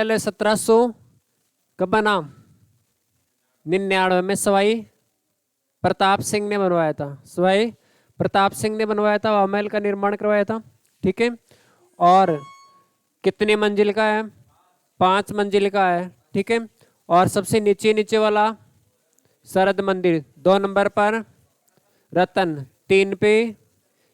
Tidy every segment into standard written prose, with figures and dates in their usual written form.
1700 कब बना? 99 में सवाई प्रताप सिंह ने बनवाया था। सवाई प्रताप सिंह ने बनवाया था, हवा महल का निर्माण करवाया था। ठीक है, और कितनी मंजिल का है? 5 मंजिल का है। ठीक है, और सबसे नीचे वाला शरद मंदिर 2 नंबर पर, रतन 3 पे,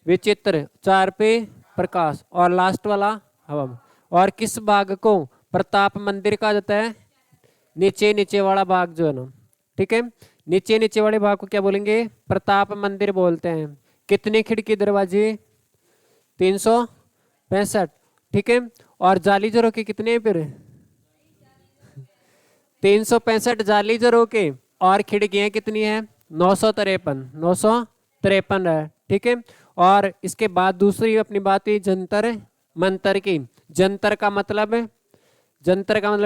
विचित्र 4 पे, प्रकाश और लास्ट वाला हवा। और किस भाग को प्रताप मंदिर कहा जाता है? नीचे वाला भाग जो है ना। ठीक है, नीचे वाले भाग को क्या बोलेंगे? प्रताप मंदिर बोलते हैं। कितनी खिड़की दरवाजे? 365। ठीक है, और जाली जरो के कितने हैं फिर? 365 जाली जरो के, और खिड़कियां कितनी है? 953 है। ठीक है, और इसके बाद दूसरी अपनी बात हुई जंतर मंतर की। जंतर का मतलब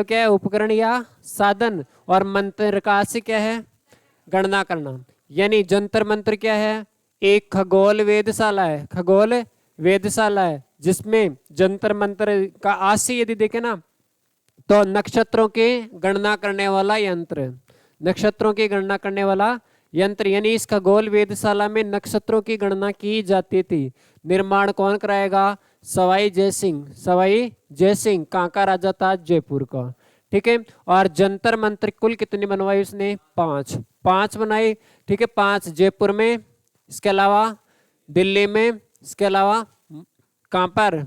क्या है? उपकरण या साधन, और मंत्र का अर्थ क्या है? गणना करना। यानी जंतर मंत्र क्या है? एक खगोल वेधशाला है। खगोल वेधशाला है जिसमें जंतर मंत्र का आशय यदि देखे ना तो नक्षत्रों की गणना करने वाला यंत्र, नक्षत्रों की गणना करने वाला यंत्र। यानी इस खगोल वेधशाला में नक्षत्रों की गणना की जाती थी। निर्माण कौन कराएगा? सवाई जयसिंह। सवाई जयसिंह कहाँ का राजा था? जयपुर का। ठीक है, और जंतर मंत्र कुल कितनी बनवाई उसने? 5 बनाई। ठीक है, 5 जयपुर में, इसके अलावा दिल्ली में, इसके अलावा कहाँ पर?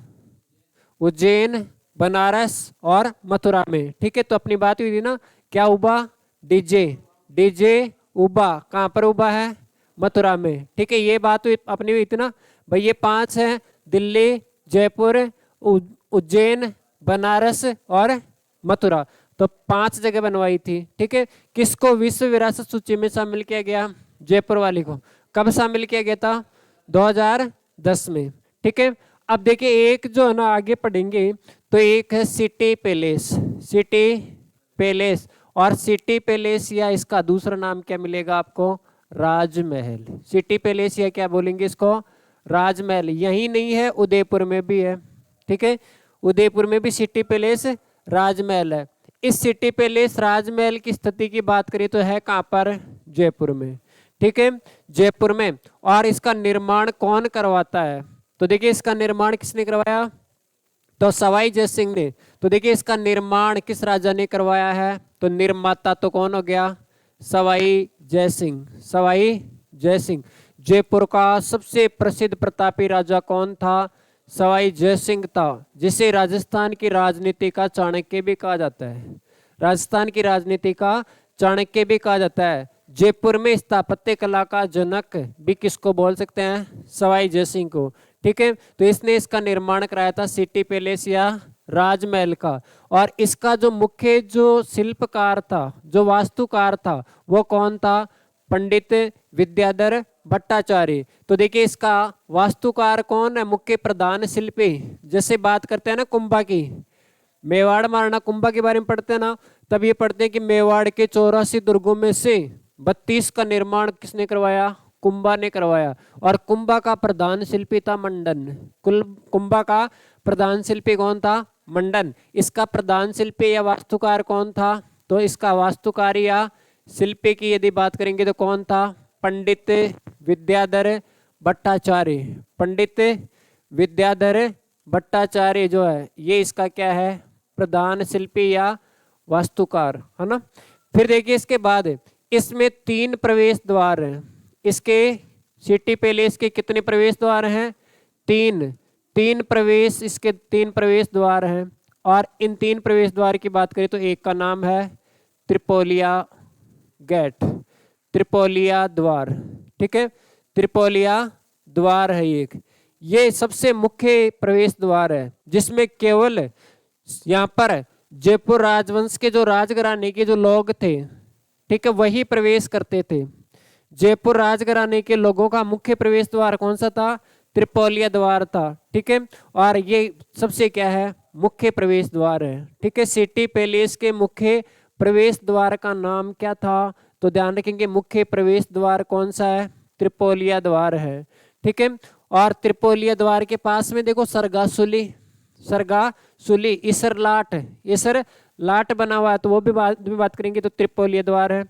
उज्जैन, बनारस और मथुरा में। ठीक है, तो अपनी बात हुई थी ना, क्या उबा? डीजे उबा कहाँ पर उबा है? मथुरा में। ठीक है, ये बात अपनी हुई थी ना भाई। ये 5 है, दिल्ली, जयपुर, उज्जैन, बनारस और मथुरा। तो 5 जगह बनवाई थी। ठीक है, किसको विश्व विरासत सूची में शामिल किया गया? जयपुर वाली को। कब शामिल किया गया था? 2010 में। ठीक है, अब देखिए एक जो है ना आगे पढ़ेंगे तो एक है सिटी पैलेस। सिटी पैलेस, और सिटी पैलेस या इसका दूसरा नाम क्या मिलेगा आपको? राजमहल। सिटी पैलेस या क्या बोलेंगे इसको? राजमहल। यही नहीं है, उदयपुर में भी है। ठीक है, उदयपुर में भी सिटी पैलेस राजमहल है। इस सिटी पैलेस राजमहल की स्थिति की बात करें तो है कहाँ पर? जयपुर में। ठीक है, जयपुर में। और इसका निर्माण कौन करवाता है? तो देखिए इसका निर्माण किसने करवाया? तो सवाई जयसिंह ने। तो देखिए इसका निर्माण किस राजा ने करवाया है? तो निर्माता तो कौन हो गया? सवाई जयसिंह। सवाई जयसिंह। जयपुर का सबसे प्रसिद्ध प्रतापी राजा कौन था? सवाई जयसिंह था, जिसे राजस्थान की राजनीति का चाणक्य भी कहा जाता है। राजस्थान की राजनीति का चाणक्य भी कहा जाता है। जयपुर में स्थापत्य कला का जनक भी किसको बोल सकते हैं? सवाई जयसिंह को। ठीक है, तो इसने इसका निर्माण कराया था सिटी पैलेस या राजमहल का। और इसका जो मुख्य जो शिल्पकार था, जो वास्तुकार था, वो कौन था? पंडित विद्याधर भट्टाचार्य। तो देखिए इसका वास्तुकार कौन है? मुख्य प्रधान शिल्पी। जैसे बात करते हैं ना कुंभा की, मेवाड़ महाराणा कुंभा के बारे में पढ़ते हैं ना, तब ये पढ़ते हैं कि मेवाड़ के 84 दुर्गों में से 32 का निर्माण किसने करवाया? कुंभा ने करवाया। और कुंभा का प्रधान शिल्पी था मंडन। कुंभा का प्रधान शिल्पी कौन था? मंडन। इसका प्रधान शिल्पी या वास्तुकार कौन था? तो इसका वास्तुकार या शिल्पी की यदि बात करेंगे तो कौन था? पंडित विद्याधर भट्टाचार्य। पंडित विद्याधर भट्टाचार्य जो है ये इसका क्या है? प्रधान शिल्पी या वास्तुकार, है ना। फिर देखिए इसके बाद इसमें 3 प्रवेश द्वार हैं। इसके सिटी पैलेस के कितने प्रवेश द्वार हैं? 3 प्रवेश, इसके 3 प्रवेश द्वार हैं। और इन 3 प्रवेश द्वार की बात करें तो एक का नाम है त्रिपोलिया गेट, त्रिपोलिया द्वार। ठीक है, त्रिपोलिया द्वार है एक। ये सबसे मुख्य प्रवेश द्वार है जिसमें केवल यहाँ पर जयपुर राजवंश के जो राजघराने के जो लोग थे, ठीक है, वही प्रवेश करते थे। जयपुर राजघराने के लोगों का मुख्य प्रवेश द्वार कौन सा था? त्रिपोलिया द्वार था। ठीक है, और ये सबसे क्या है? मुख्य प्रवेश द्वार है। ठीक है, सिटी पैलेस के मुख्य प्रवेश द्वार का नाम क्या था? तो ध्यान रखेंगे मुख्य प्रवेश द्वार कौन सा है? त्रिपोलिया द्वार है। ठीक है, और त्रिपोलिया द्वार के पास में देखो सरगासुली, सरगासुली, इसरलाट, इसर लाट बना हुआ है तो वो भी बात करेंगे, तो त्रिपोलीय द्वार है,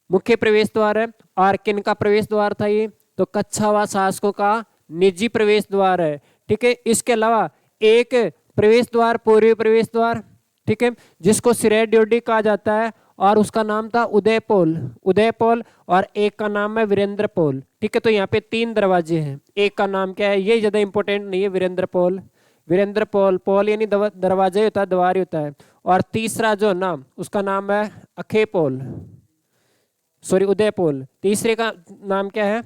मुख्य प्रवेश द्वार है। और किनका प्रवेश द्वार था ये, तो कच्छावा शासकों का निजी प्रवेश द्वार है। ठीक है, इसके अलावा एक प्रवेश द्वार पूर्वी प्रवेश द्वार, ठीक है, जिसको सिरे ड्योडी कहा जाता है, और उसका नाम था उदयपोल, उदयपोल, और एक का नाम है वीरेंद्रपोल। ठीक है, तो यहाँ पे 3 दरवाजे हैं, एक का नाम क्या है ये ज्यादा इंपॉर्टेंट नहीं है, वीरेंद्रपोल, वीरेंद्रपोल, पोल यानी दरवाजा ही होता है, द्वार ही होता है। और तीसरा जो नाम उसका नाम है अखेपोल, सॉरी उदयपोल, तीसरे का नाम क्या है,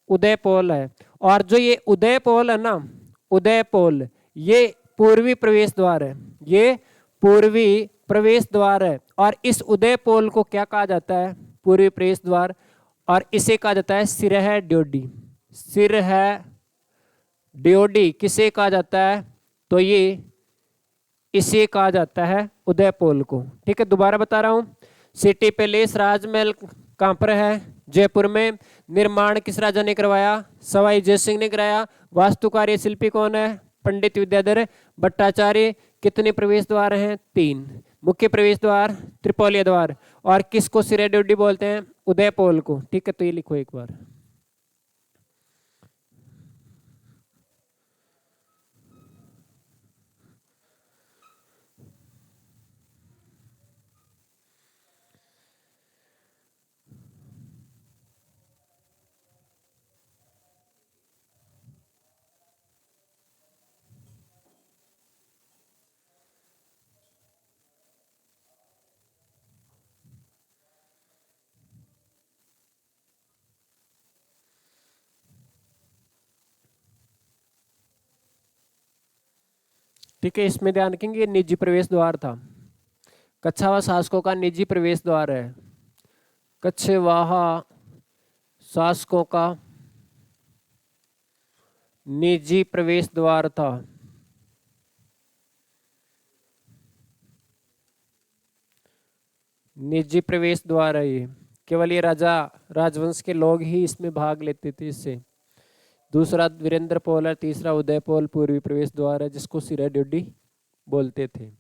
उदयपोल है। और जो ये उदयपोल है ना, उदयपोल, ये पूर्वी प्रवेश द्वार है, ये पूर्वी प्रवेश द्वार है। और इस उदयपोल को क्या कहा जाता है, पूर्वी प्रवेश द्वार, और इसे कहा जाता है सिरह ड्योडी, सिरह ड्योडी किसे कहा जाता है, तो ये इसे कहा जाता है उदयपोल को। ठीक है, दोबारा बता रहा हूं, सिटी पैलेस राजमहल कहां पर है, जयपुर में। निर्माण किस राजा ने करवाया, सवाई जय सिंह ने कराया। वास्तुकार शिल्पी कौन है, पंडित विद्याधर भट्टाचार्य। कितने प्रवेश द्वार हैं, 3, मुख्य प्रवेश द्वार, त्रिपोलीय द्वार, और किसको सिरे ड्योडी बोलते हैं, उदयपोल को। ठीक है, तो ये लिखो एक बार। ठीक है, इसमें ध्यान रखेंगे निजी प्रवेश द्वार था, कच्छावा शासकों का निजी प्रवेश द्वार है, कच्छवाहा शासकों का निजी प्रवेश द्वार था। निजी प्रवेश द्वार है ये, केवल ये राजा राजवंश के लोग ही इसमें भाग लेते थे इससे। दूसरा वीरेंद्र पोल है, तीसरा उदयपोल पूर्वी प्रवेश द्वार है, जिसको सिरा ड्योडी बोलते थे।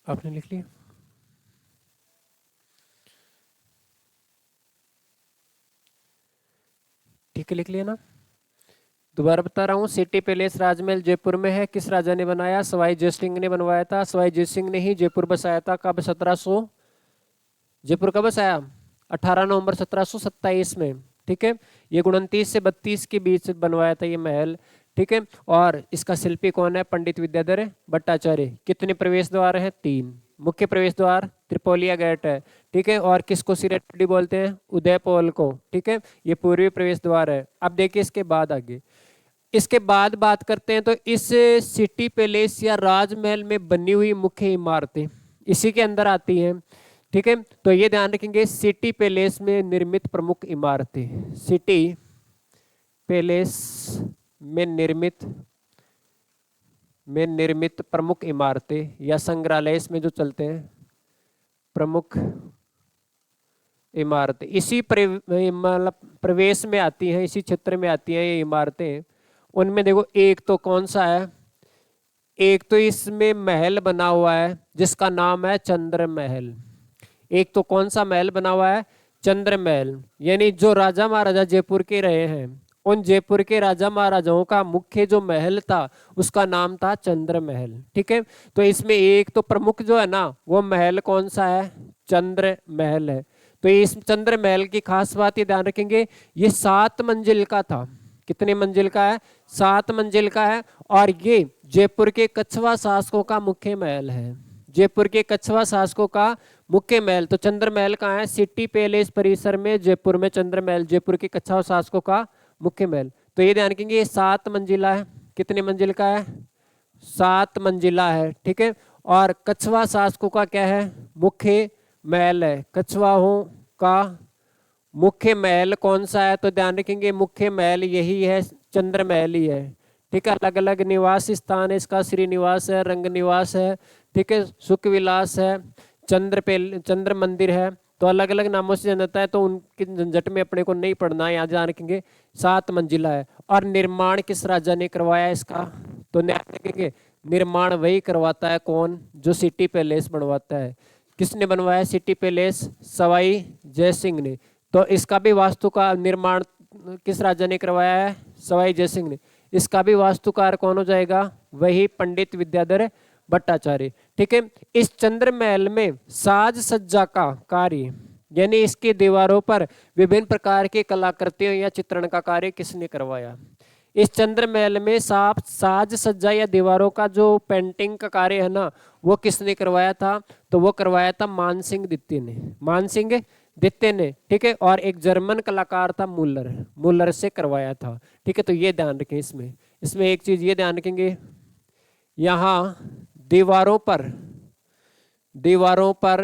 आपने लिख लिया, ठीक है, लिख लिया ना। दोबारा बता रहा हूँ, सिटी पैलेस राजमहल जयपुर में है, किस राजा ने बनाया, सवाई जय सिंह ने बनवाया था। सवाई जय सिंह ने ही जयपुर बसाया था, कब, 1700, जयपुर कब बसाया, 18 नवंबर 1727 में। ठीक है, ये 29 से 32 के बीच बनवाया था ये महल। ठीक है, और इसका शिल्पी कौन है, पंडित विद्याधर भट्टाचार्य। कितने प्रवेश द्वार हैं, 3, मुख्य प्रवेश द्वार त्रिपोलिया गेट है। ठीक है, और किसको सिरा ड्योडी बोलते हैं, उदयपोल को। ठीक है, ये पूर्वी प्रवेश द्वार है। अब देखिए इसके बाद आगे, इसके बाद बात करते हैं, तो इस सिटी पैलेस या राजमहल में बनी हुई मुख्य इमारतें इसी के अंदर आती हैं। ठीक है, तो ये ध्यान रखेंगे, सिटी पैलेस में निर्मित प्रमुख इमारतें, सिटी पैलेस में निर्मित प्रमुख इमारतें या संग्रहालय इसमें जो चलते हैं, प्रमुख इमारतें इसी मतलब प्रवेश में आती हैं, इसी क्षेत्र में आती हैं ये इमारतें। उनमें देखो, एक तो कौन सा है, एक तो इसमें महल बना हुआ है जिसका नाम है चंद्र महल। एक तो कौन सा महल बना हुआ है, चंद्र महल, यानी जो राजा महाराजा जयपुर के रहे हैं, उन जयपुर के राजा महाराजाओं का मुख्य जो महल था उसका नाम था चंद्र महल। ठीक है, तो इसमें एक तो प्रमुख जो है ना वो महल कौन सा है, चंद्र महल है। तो इस चंद्र महल की खास बात ये ध्यान रखेंगे, ये 7 मंजिल का था। कितने मंजिल का है, 7 मंजिल का है। और ये जयपुर के कच्छवाहा शासकों का मुख्य महल है, जयपुर के कच्छवाहा शासकों का मुख्य महल। तो चंद्र महल कहाँ है, सिटी पैलेस परिसर में जयपुर में चंद्र महल, जयपुर के कच्छवाहा शासकों का मुख्य महल। तो ये ध्यान रखेंगे, ये 7 मंजिला है। कितने मंजिल का है, 7 मंजिला है। ठीक है, और कच्छवाहा शासकों का क्या है, मुख्य महल है। कछवाहों का मुख्य महल कौन सा है? तो ध्यान रखेंगे मुख्य महल यही है, चंद्र महल ही है। ठीक है, अलग अलग निवास स्थान है इसका, श्रीनिवास है, रंग निवास है, ठीक है, सुख विलास है, चंद्र मंदिर है। तो अलग अलग नामों से जाना है, तो उनके झंझट में अपने को नहीं पढ़ना है। यहाँ ध्यान रखेंगे 7 मंजिला है। और निर्माण किस राजा ने करवाया इसका? तो ध्यान रखेंगे निर्माण वही करवाता है, कौन? जो सिटी पैलेस बनवाता है। किसने बनवाया सिटी पैलेस? सवाई जयसिंह ने। तो इसका भी वास्तु का निर्माण किस राजा ने करवाया है? सवाई जयसिंह ने। इसका भी वास्तुकार कौन हो जाएगा? वही पंडित विद्याधर भट्टाचार्य। ठीक है, इस चंद्र महल में साज सज्जा का कार्य, यानी इसकी दीवारों पर विभिन्न प्रकार के कलाकृतियों या चित्रण का कार्य किसने करवाया? इस चंद्र महल में साज सज्जा या दीवारों का जो पेंटिंग का कार्य है ना, वो किसने करवाया था? तो वो करवाया था मानसिंह द्वितीय ने। मानसिंह द्वितीय ने, ठीक है। और एक जर्मन कलाकार था मुल्लर से करवाया था। ठीक है, तो ये ध्यान रखें। इसमें एक चीज ये ध्यान रखेंगे, यहाँ दीवारों पर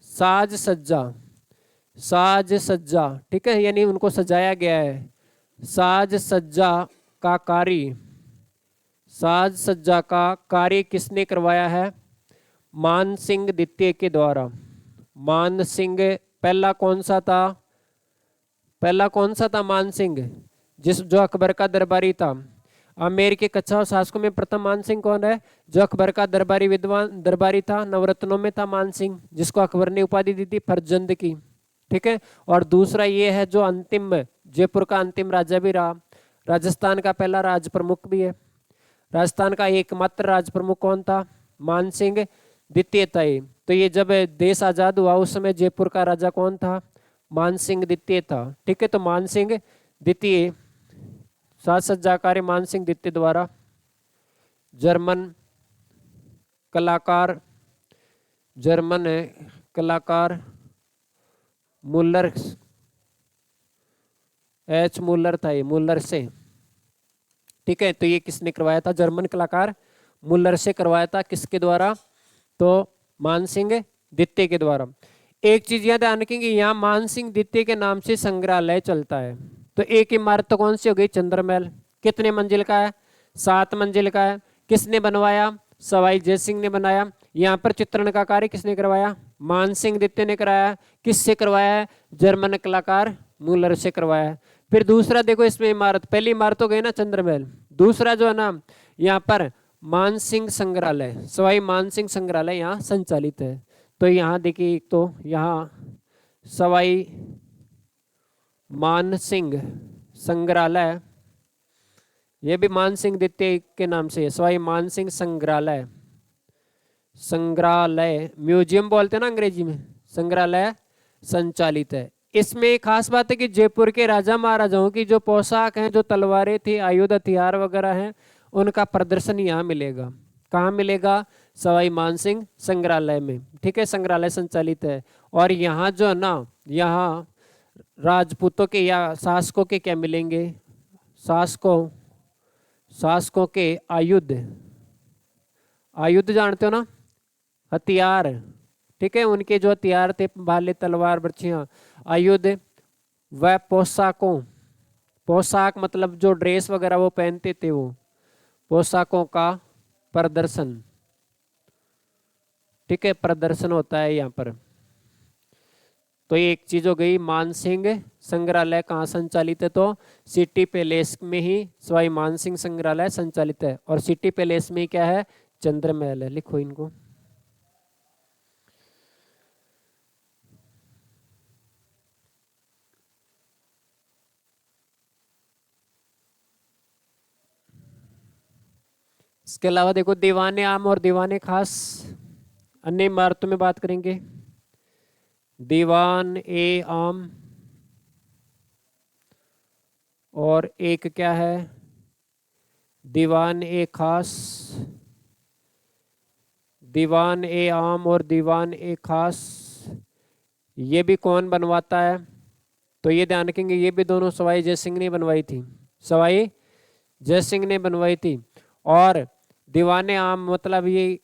साज सज्जा, ठीक है, यानी उनको सजाया गया है। साज सज्जा का कार्य किसने करवाया है? मानसिंह द्वितीय के द्वारा। मानसिंह पहला कौन सा था? मानसिंह जो अकबर का दरबारी था। आमेर के कच्छा शासकों में प्रथम मानसिंह कौन है? जो अकबर का दरबारी था, नवरत्नों में था मानसिंह, जिसको अकबर ने उपाधि दी थी फरजंद की। ठीक है, और दूसरा ये है जो अंतिम जयपुर का अंतिम राजा भी रहा, राजस्थान का पहला राज प्रमुख भी है। राजस्थान का एकमात्र राज प्रमुख कौन था? मानसिंह द्वितीय था। तो ये जब देश आजाद हुआ उस समय जयपुर का राजा कौन था? मानसिंह द्वितीय था। ठीक है, तो मानसिंह द्वितीय साज सज्जा कार्य मानसिंह द्वितीय द्वारा। जर्मन कलाकार मुल्लर था, ये मुल्लर से। ठीक है, तो ये किसने करवाया था? जर्मन कलाकार मुल्लर से करवाया था। किसके द्वारा? तो मानसिंह द्वितीय के द्वारा। एक चीज याद ध्यान रखेंगे, यहाँ मानसिंह द्वितीय के नाम से संग्रहालय चलता है। तो एक इमारत तो कौन सी हो गई? चंद्र महल। कितने मंजिल का है? 7 मंजिल का है। किसने बनवाया? सवाई जयसिंह ने बनाया। यहाँ पर चित्रण का कार्य किसने करवाया? मानसिंह द्वितीय ने कराया। किससे करवाया है? जर्मन कलाकार मुल्लर से करवाया है। फिर दूसरा देखो, इसमें इमारत, पहली इमारत तो गई ना चंद्र महल, दूसरा जो है ना यहाँ पर मानसिंह संग्रहालय, सवाई मानसिंह संग्रहालय यहाँ संचालित है। तो यहाँ देखिए, एक तो यहाँ सवाई मानसिंह संग्रहालय, ये भी मानसिंह द्वितीय के नाम से है, सवाई मानसिंह संग्रहालय म्यूजियम बोलते हैं ना अंग्रेजी में, संग्रहालय संचालित है। इसमें एक खास बात है कि जयपुर के राजा महाराजाओं की जो पोशाक हैं, जो तलवारें थी, आयुध हथियार वगैरह हैं, उनका प्रदर्शन यहाँ मिलेगा। कहाँ मिलेगा? सवाई मानसिंह संग्रहालय में। ठीक है, संग्रहालय संचालित है। और यहाँ जो है ना, यहाँ राजपूतों के या शासकों के क्या मिलेंगे? शासकों के आयुध जानते हो ना, हथियार। ठीक है, उनके जो हथियार थे, भाले, तलवार, बर्छियां, आयुध, वह पोशाक मतलब जो ड्रेस वगैरह वो पहनते थे, वो पोशाकों का प्रदर्शन। ठीक है, प्रदर्शन होता है यहाँ पर। तो ये एक चीज हो गई। मानसिंह संग्रहालय कहाँ संचालित है? तो सिटी पैलेस में ही सवाई मानसिंह संग्रहालय संचालित है। और सिटी पैलेस में क्या है? चंद्र महल है। लिखो इनको। इसके अलावा देखो, दीवाने आम और दीवाने खास अन्य इमारतों में बात करेंगे। दीवान ए आम और एक क्या है? दीवान ए खास। दीवान ए आम और दीवान ए खास, ये भी कौन बनवाता है? तो ये ध्यान रखेंगे, ये भी दोनों सवाई जयसिंह ने बनवाई थी, सवाई जयसिंह ने बनवाई थी। और दीवाने आम मतलब ये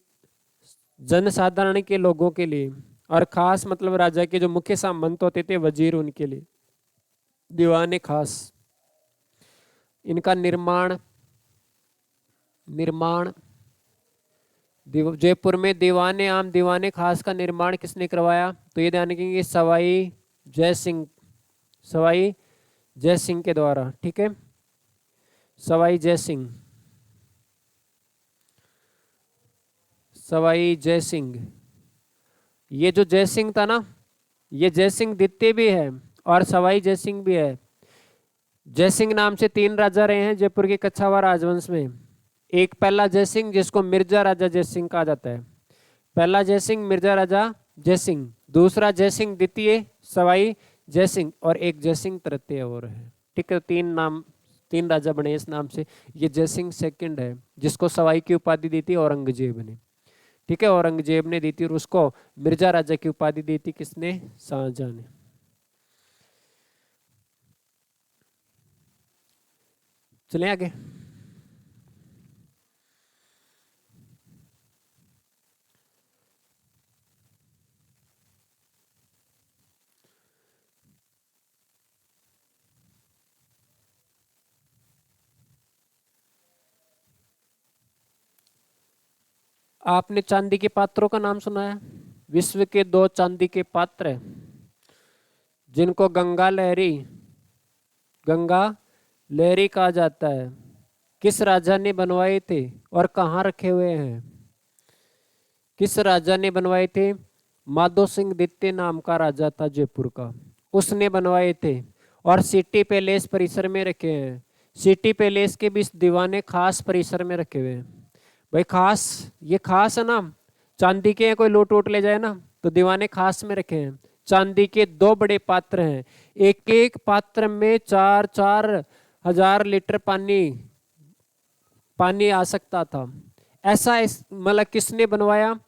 जनसाधारण के लोगों के लिए, और खास मतलब राजा के जो मुख्य सामंत होते थे, वजीर, उनके लिए दीवाने खास। इनका निर्माण जयपुर में दीवाने आम दीवाने खास का निर्माण किसने करवाया? तो ये ध्यान रखेंगे सवाई जय सिंह के द्वारा। ठीक है, सवाई जय सिंह। ये जो जय सिंह था ना, ये जय सिंह द्वितीय भी है और सवाई जय सिंह भी है। जय सिंह नाम से 3 राजा रहे हैं जयपुर के कछावा राजवंश में। एक पहला जय सिंह जिसको मिर्जा राजा जय सिंह कहा जाता है, पहला जय सिंह मिर्जा राजा जय सिंह, दूसरा जय सिंह द्वितीय सवाई जय सिंह, और एक जय सिंह तृतीय और है। ठीक है, 3 राजा बने इस नाम से। ये जय सिंह सेकंड है जिसको सवाई की उपाधि दी थी औरंगजेब ने। ठीक है, औरंगजेब ने दी थी, और उसको मिर्जा राजा की उपाधि दी थी किसने? शाहजहां ने। चले आगे। आपने चांदी के पात्रों का नाम सुना है? विश्व के 2 चांदी के पात्र जिनको गंगा लहरी कहा जाता है, किस राजा ने बनवाए थे और कहाँ रखे हुए हैं? किस राजा ने बनवाए थे? माधो सिंह द्वितीय नाम का राजा था जयपुर का, उसने बनवाए थे और सिटी पैलेस परिसर में रखे हैं। सिटी पैलेस के भी दीवाने खास परिसर में रखे हुए हैं। भाई खास, ये खास है ना, चांदी के कोई लूट वूट ले जाए ना तो दीवाने खास में रखे हैं। चांदी के 2 बड़े पात्र हैं, एक एक पात्र में 4-4 हजार लीटर पानी आ सकता था। ऐसा मतलब किसने बनवाया?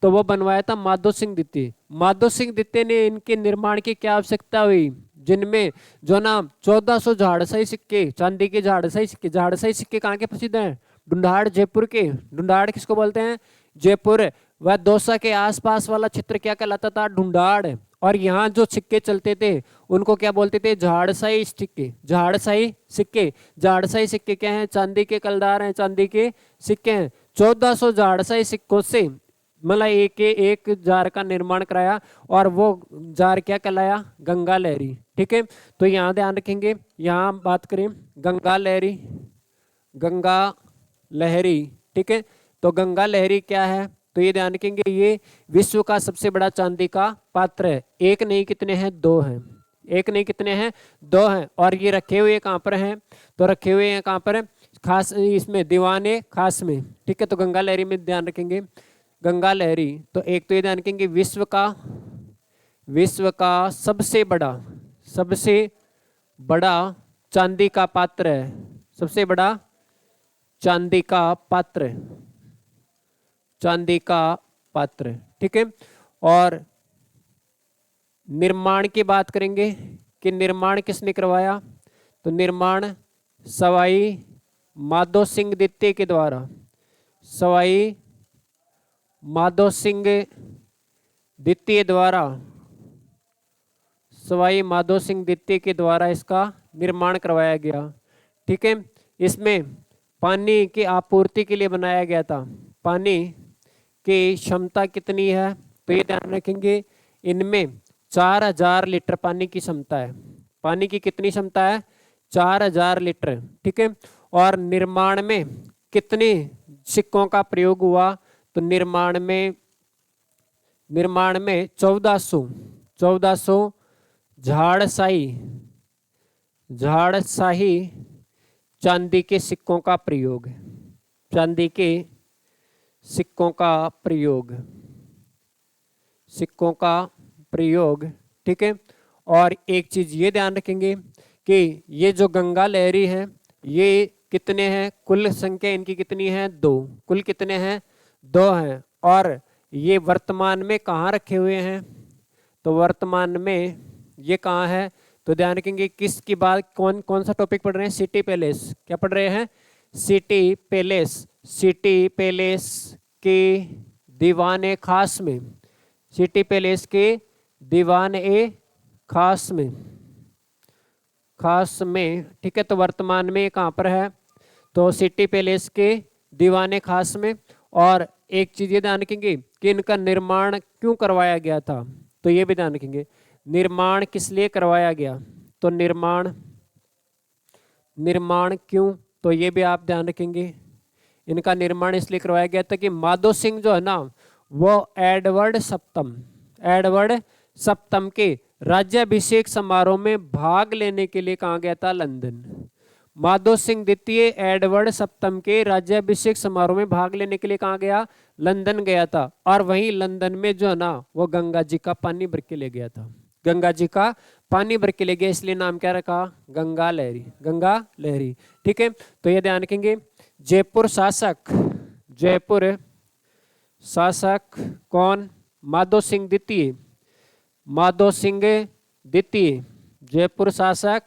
तो वो बनवाया था माधो सिंह द्वितीय। माधो सिंह द्वितीय ने इनके निर्माण की क्या आवश्यकता हुई, जिनमें जो ना 1400 झाड़साई सिक्के, चांदी के झाड़साई सिक्के कहाँ के प्रसिद्ध हैं? ढूंढाड़, जयपुर के। ढूंढाड़ किसको बोलते हैं? जयपुर व दौसा के आसपास वाला क्षेत्र क्या कहलाता था? ढूंढाड़। और यहाँ जो सिक्के चलते थे उनको क्या बोलते थे? झाड़साई सिक्के। झाड़साई सिक्के क्या हैं? चांदी के कलदार हैं, चांदी के सिक्के हैं। 1400 झाड़साई सिक्कों से मतलब एक जार का निर्माण कराया, और वो जार क्या कहलाया? गंगा लहरी। ठीक है, तो यहाँ ध्यान रखेंगे, यहाँ बात करें गंगा लहरी। ठीक है, तो गंगा लहरी क्या है? तो ये ध्यान रखेंगे, ये विश्व का सबसे बड़ा चांदी का पात्र है। एक नहीं कितने हैं? 2 हैं। एक नहीं कितने हैं? 2 हैं। और ये रखे हुए कहाँ पर हैं? तो रखे हुए हैं कहाँ पर? खास, इसमें दीवाने खास में। ठीक है, तो गंगा लहरी में ध्यान रखेंगे, गंगा लहरी। तो एक तो ये ध्यान रखेंगे विश्व का सबसे बड़ा चांदी का पात्र है, सबसे बड़ा चांदी का पात्र। ठीक है, और निर्माण की बात करेंगे कि निर्माण किसने करवाया? तो निर्माण सवाई माधो सिंह द्वितीय के द्वारा। सवाई माधो सिंह द्वितीय के द्वारा इसका निर्माण करवाया गया। ठीक है, इसमें पानी की आपूर्ति के लिए बनाया गया था। पानी की क्षमता कितनी है? तो ये ध्यान रखेंगे, इनमें 4000 लीटर पानी की क्षमता है। पानी की कितनी क्षमता है? 4000 लीटर। ठीक है, और निर्माण में कितने सिक्कों का प्रयोग हुआ? तो निर्माण में 1400 झाड़साही चांदी के सिक्कों का प्रयोग है। चांदी के सिक्कों का प्रयोग। ठीक है, और एक चीज ये ध्यान रखेंगे कि ये जो गंगा लहरी है, ये कितने हैं? कुल संख्या इनकी कितनी है? 2। कुल कितने हैं? 2 हैं। और ये वर्तमान में कहाँ रखे हुए हैं? तो वर्तमान में ये कहाँ है? तो ध्यान रखेंगे किसकी बात, कौन सा टॉपिक पढ़ रहे हैं? City palace. क्या पढ़ रहे हैं? सिटी पैलेस के दीवाने खास में। सिटी पैलेस के दीवान ए खास में, खास में, ठीक है। तो वर्तमान में कहाँ पर है, तो सिटी पैलेस के दीवाने खास में। और एक चीज ये ध्यान रखेंगे कि इनका निर्माण क्यों करवाया गया था, तो ये भी ध्यान रखेंगे निर्माण किस लिए करवाया गया, तो निर्माण क्यों, तो ये भी आप ध्यान रखेंगे। इनका निर्माण इसलिए करवाया गया था कि माधो सिंह जो है ना वो एडवर्ड सप्तम के राज्याभिषेक समारोह में भाग लेने के लिए कहाँ गया था, लंदन। माधो सिंह द्वितीय एडवर्ड सप्तम के राज्याभिषेक समारोह में भाग लेने के लिए कहाँ गया, लंदन गया था। और वहीं लंदन में जो है ना वो गंगा जी का पानी भर के ले गया था, गंगा जी का पानी भर के ले गया, इसलिए नाम क्या रखा, गंगा लहरी। ठीक है, तो ये ध्यान रखेंगे। जयपुर शासक कौन, माधो सिंह द्वितीय। जयपुर शासक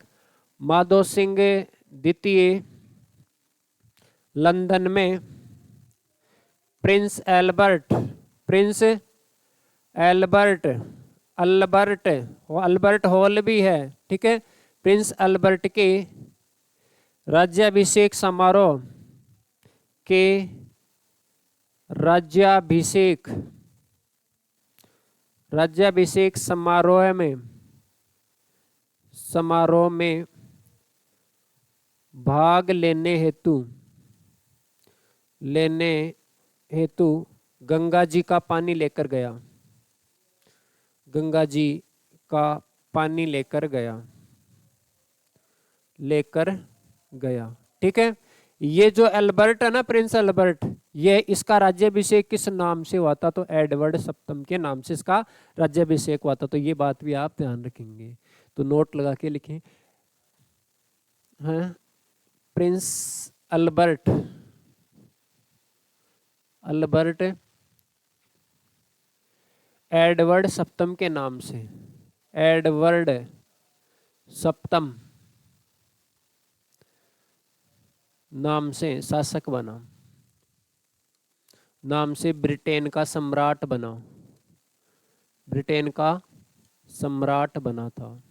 माधो सिंह द्वितीय। लंदन में प्रिंस अल्बर्ट हॉल भी है, ठीक है। प्रिंस अल्बर्ट के राज्याभिषेक समारोह में भाग लेने हेतु गंगा जी का पानी लेकर गया, ठीक है। ये जो अल्बर्ट है ना, प्रिंस अल्बर्ट, ये इसका राज्याभिषेक किस नाम से हुआ था, तो एडवर्ड सप्तम के नाम से इसका राज्याभिषेक हुआ था। तो ये बात भी आप ध्यान रखेंगे, तो नोट लगा के लिखें। हाँ, प्रिंस अल्बर्ट एडवर्ड सप्तम के नाम से, एडवर्ड सप्तम नाम से शासक बना, नाम से ब्रिटेन का सम्राट बना था।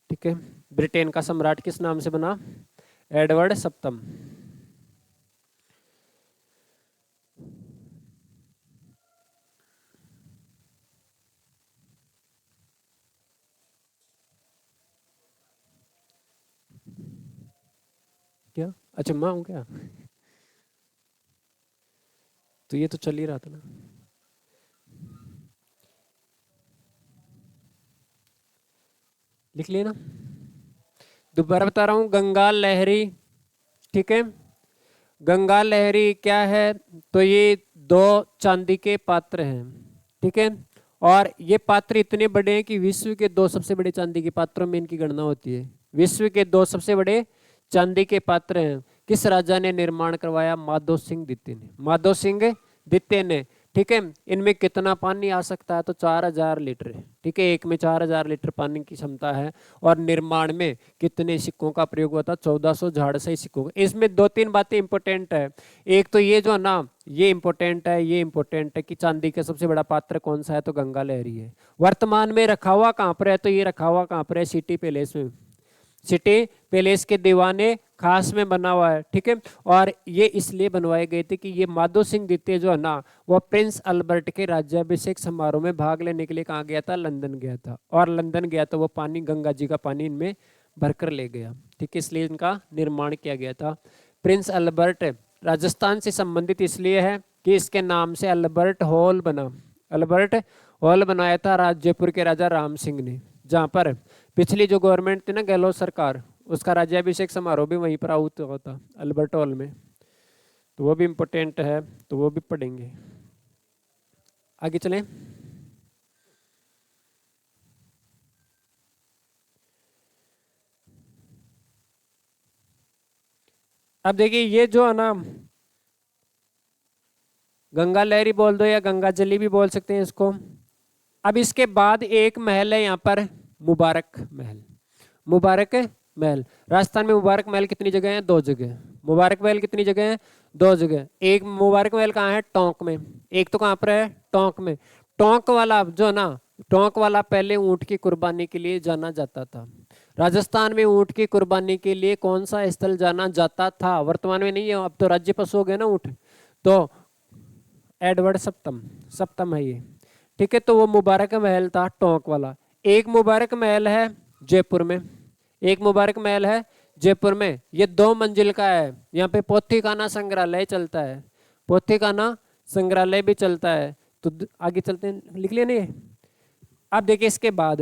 ठीक है, ब्रिटेन का सम्राट किस नाम से बना, एडवर्ड सप्तम। क्या अच्छा मैं हूं क्या, तो ये तो चल ही रहा था ना। लिख लिया ना, दोबारा बता रहा हूं, गंगा लहरी, ठीक है। गंगा लहरी क्या है, तो ये 2 चांदी के पात्र हैं, ठीक है। और ये पात्र इतने बड़े हैं कि विश्व के 2 सबसे बड़े चांदी के पात्रों में इनकी गणना होती है। विश्व के 2 सबसे बड़े चांदी के पात्र हैं। किस राजा ने निर्माण करवाया, माधो सिंह द्वितीय ने, ठीक है। इनमें कितना पानी आ सकता है, तो 4000 लीटर, ठीक है। एक में 4000 लीटर पानी की क्षमता है। और निर्माण में कितने सिक्कों का प्रयोग हुआ था, 1400 झाड़साई सिक्कों। इसमें 2-3 बातें इंपॉर्टेंट है। एक तो ये जो ना ये इंपॉर्टेंट है कि चांदी का सबसे बड़ा पात्र कौन सा है, तो गंगा लहरी है। वर्तमान में रखा हुआ कहाँ पर है, तो ये रखा हुआ कहाँ पर है, सिटी पैलेस में, सिटी पैलेस के दीवाने खास में बना हुआ है, ठीक है। और ये इसलिए बनवाए गए थे कि ये माधो सिंह द्वितीय जो है ना वो प्रिंस अल्बर्ट के राज्याभिषेक समारोह में भाग लेने के लिए कहाँ गया था, लंदन गया था। और लंदन गया तो वो पानी, गंगा जी का पानी इनमें भरकर ले गया, ठीक है। इसलिए इनका निर्माण किया गया था। प्रिंस अल्बर्ट राजस्थान से संबंधित इसलिए है कि इसके नाम से अल्बर्ट हॉल बनाया था जयपुर के राजा राम सिंह ने, जहाँ पर पिछली जो गवर्नमेंट थी ना, गहलोत सरकार, उसका राज्याभिषेक समारोह भी वहीं पर आहुत होता, अल्बर्ट हॉल में। तो वो भी इम्पोर्टेंट है, तो वो भी पढ़ेंगे। आगे चलें। अब देखिए ये जो है ना, गंगा लहरी बोल दो या गंगा जली भी बोल सकते हैं इसको। अब इसके बाद एक महल है यहाँ पर, मुबारक महल। राजस्थान में मुबारक महल कितनी जगह है? 2 जगह। मुबारक महल कितनी जगह है? 2 जगह। एक मुबारक महल कहाँ है? टोंक में। एक तो कहाँ पर है? टोंक में। टोंक वाला जो ना, टोंक वाला पहले ऊंट की कुर्बानी के लिए जाना जाता था। राजस्थान में ऊंट की कुर्बानी के लिए कौन सा स्थल जाना जाता था? वर्तमान में नहीं है, अब तो राज्य पशु हो गए ना ऊंट। तो एडवर्ड सप्तम, सप्तम है ये। ठीक है, तो वो मुबारक महल था टोंक वाला। एक मुबारक महल है जयपुर में, एक मुबारक महल है जयपुर में, ये 2 मंजिल का है। यहाँ पे पोथीखाना संग्रहालय चलता है, पोथीखाना संग्रहालय भी चलता है। तो आगे चलते हैं, लिख लिया नहीं? अब देखिए इसके बाद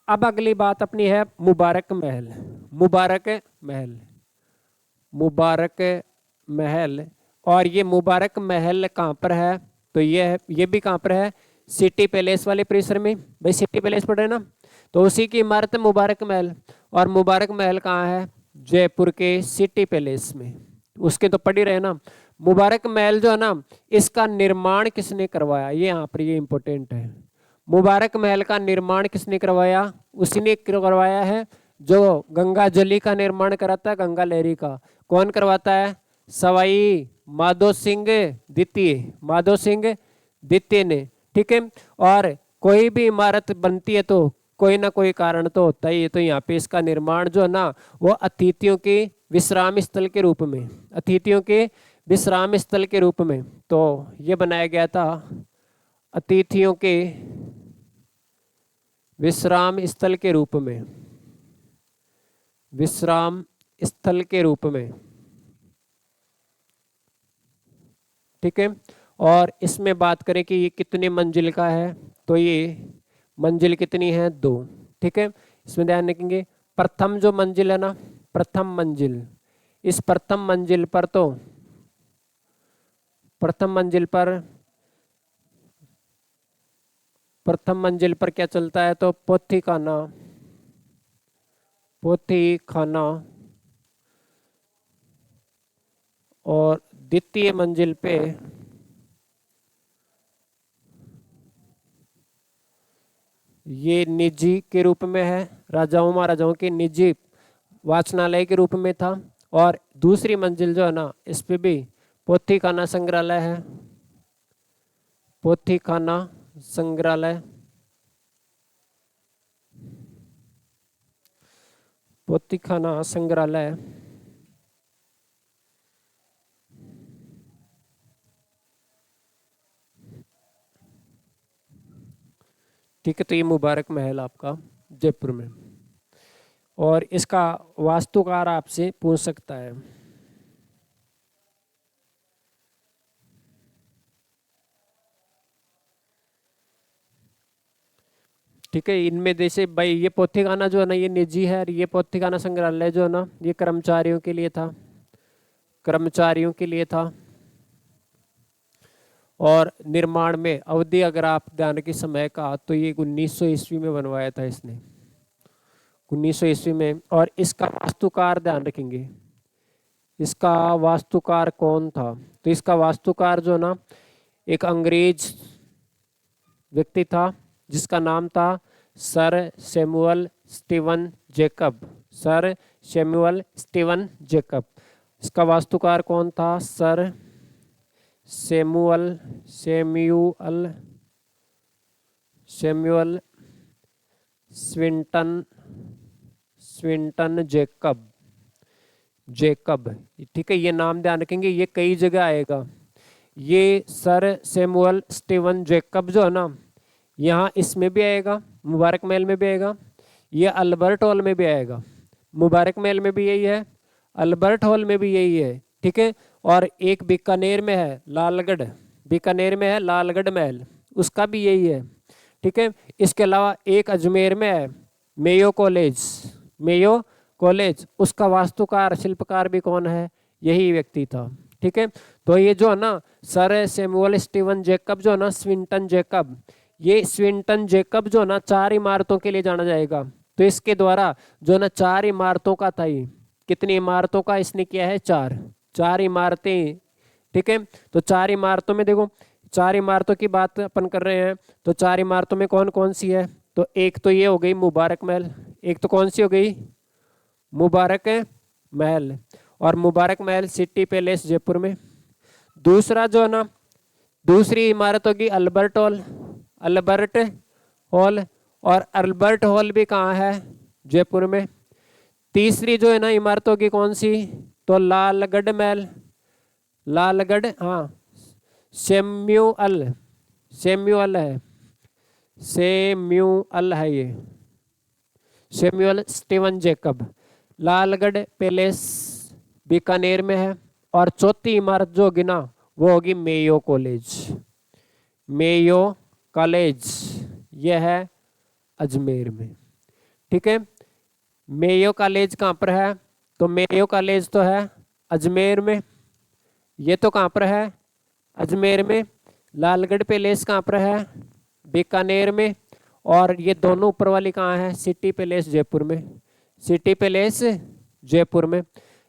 अब अगली बात अपनी है मुबारक महल। मुबारक महल, मुबारक महल। और ये मुबारक महल कहाँ पर है? तो ये भी कहाँ पर है? सिटी पैलेस वाले परिसर में। भाई सिटी पैलेस पढ़ रहे ना, तो उसी की इमारत है मुबारक महल। और मुबारक महल कहाँ है? जयपुर के सिटी पैलेस में। उसके तो पढ़ ही रहे ना। मुबारक महल जो है ना, इसका निर्माण किसने करवाया? ये यहाँ पर ये इंपॉर्टेंट है। मुबारक महल का निर्माण किसने करवाया? उसी ने करवाया है जो गंगा जली का निर्माण कराता है, गंगा लहरी का। कौन करवाता है? सवाई माधो सिंह द्वितीय, माधो सिंह द्वितीय ने। ठीक है, और कोई भी इमारत बनती है तो कोई ना कोई कारण तो होता ही है। तो यहाँ पे इसका निर्माण जो है ना, वो अतिथियों के विश्राम स्थल के रूप में, अतिथियों के विश्राम स्थल के रूप में तो ये बनाया गया था, अतिथियों के विश्राम स्थल के रूप में, विश्राम स्थल के रूप में। ठीक है, और इसमें बात करें कि ये कितने मंजिल का है, तो ये मंजिल कितनी है? 2। ठीक है, इसमें ध्यान रखेंगे प्रथम जो मंजिल है ना, प्रथम मंजिल, इस प्रथम मंजिल पर तो प्रथम मंजिल पर प्रथम मंजिल पर क्या चलता है? तो पोथीखाना, पोथीखाना। और द्वितीय मंजिल पे ये निजी के रूप में है, राजाओं महाराजाओं के निजी वाचनालय के रूप में था। और दूसरी मंजिल जो है ना, इस पे भी पोथीखाना संग्रहालय है, पोथीखाना संग्रहालय, पोथीखाना संग्रहालय। ठीक है, तो ये मुबारक महल आपका जयपुर में। और इसका वास्तुकार आपसे पूछ सकता है। ठीक है, इनमें जैसे भाई ये पोथीखाना जो है ना, ये निजी है, और ये पोथीखाना संग्रहालय जो है ना, ये कर्मचारियों के लिए था, कर्मचारियों के लिए था। और निर्माण में अवधि अगर आप ध्यान की समय का, तो ये 1900 ईस्वी में बनवाया था इसने, 1900 ईस्वी में। और इसका वास्तुकार ध्यान रखेंगे, इसका वास्तुकार कौन था? तो इसका वास्तुकार जो ना, एक अंग्रेज व्यक्ति था जिसका नाम था sir Samuel Steven Jacob, sir Samuel Steven Jacob. इसका वास्तुकार कौन था? Sir Samuel Samuel Samuel Swinton Swinton Jacob, Jacob. ठीक है, ये नाम ध्यान रखेंगे, ये कई जगह आएगा। ये सर सैमुअल स्टीवन जेकब जो है ना, यहाँ इसमें भी आएगा, मुबारक महल में भी आएगा, ये अल्बर्ट हॉल में भी आएगा। मुबारक महल में भी यही है, अल्बर्ट हॉल में भी यही है। ठीक है, और एक बीकानेर में है लालगढ़, बीकानेर में है लालगढ़ महल, उसका भी यही है। ठीक है, इसके अलावा एक अजमेर में है मेयो कॉलेज, मेयो कॉलेज, उसका वास्तुकार शिल्पकार भी कौन है? यही व्यक्ति था। ठीक है, तो ये जो है ना सर सैमुअल स्टीवन जेकब जो है ना, स्विंटन जेकब, ये स्विंटन जेकब जो है ना 4 इमारतों के लिए जाना जाएगा। तो इसके द्वारा जो ना 4 इमारतों का था, ये कितनी इमारतों का इसने किया है? 4 इमारतें। ठीक है, तो 4 इमारतों में देखो, 4 इमारतों की बात अपन कर रहे हैं, तो 4 इमारतों में कौन कौन सी है? तो एक तो ये हो गई मुबारक महल, एक तो कौन सी हो गई? मुबारक महल, और मुबारक महल सिटी पैलेस जयपुर में। दूसरा जो है ना, दूसरी इमारत होगी अल्बर्ट हॉल, अल्बर्ट हॉल, और अल्बर्ट हॉल भी कहाँ है, जयपुर में। तीसरी जो है ना इमारत होगी कौन सी, तो लालगढ़ महल, लालगढ़, हाँ सेम्यूअल, सेम्यूअल है, सेम्यूअल है ये, Samuel Steven Jacob. Lalgarh palace Bikaner में है। और चौथी इमारत जो होगी ना वो होगी मेयो कॉलेज, मेयो कॉलेज, यह है अजमेर में। ठीक है, मेयो कॉलेज कहाँ पर है, तो मेयो कॉलेज तो है अजमेर में, ये तो कहाँ पर है, अजमेर में। लालगढ़ पैलेस कहाँ पर है, बीकानेर में। और ये दोनों ऊपर वाली कहाँ है, सिटी पैलेस जयपुर में, सिटी पैलेस जयपुर में।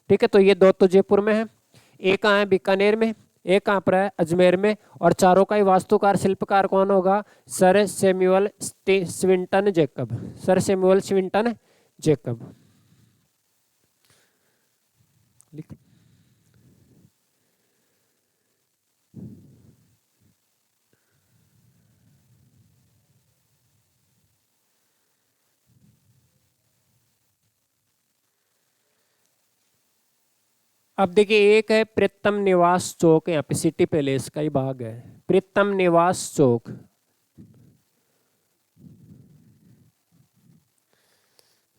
ठीक है, तो ये दो तो जयपुर में है, एक कहाँ है बीकानेर में, एक कहाँ पर है अजमेर में। और चारों का ही वास्तुकार शिल्पकार कौन होगा, sir Samuel Swinton Jacob, sir Samuel Swinton Jacob. अब देखिए, एक है प्रीतम निवास चौक, यहाँ पे सिटी पैलेस का ही भाग है, प्रीतम निवास चौक।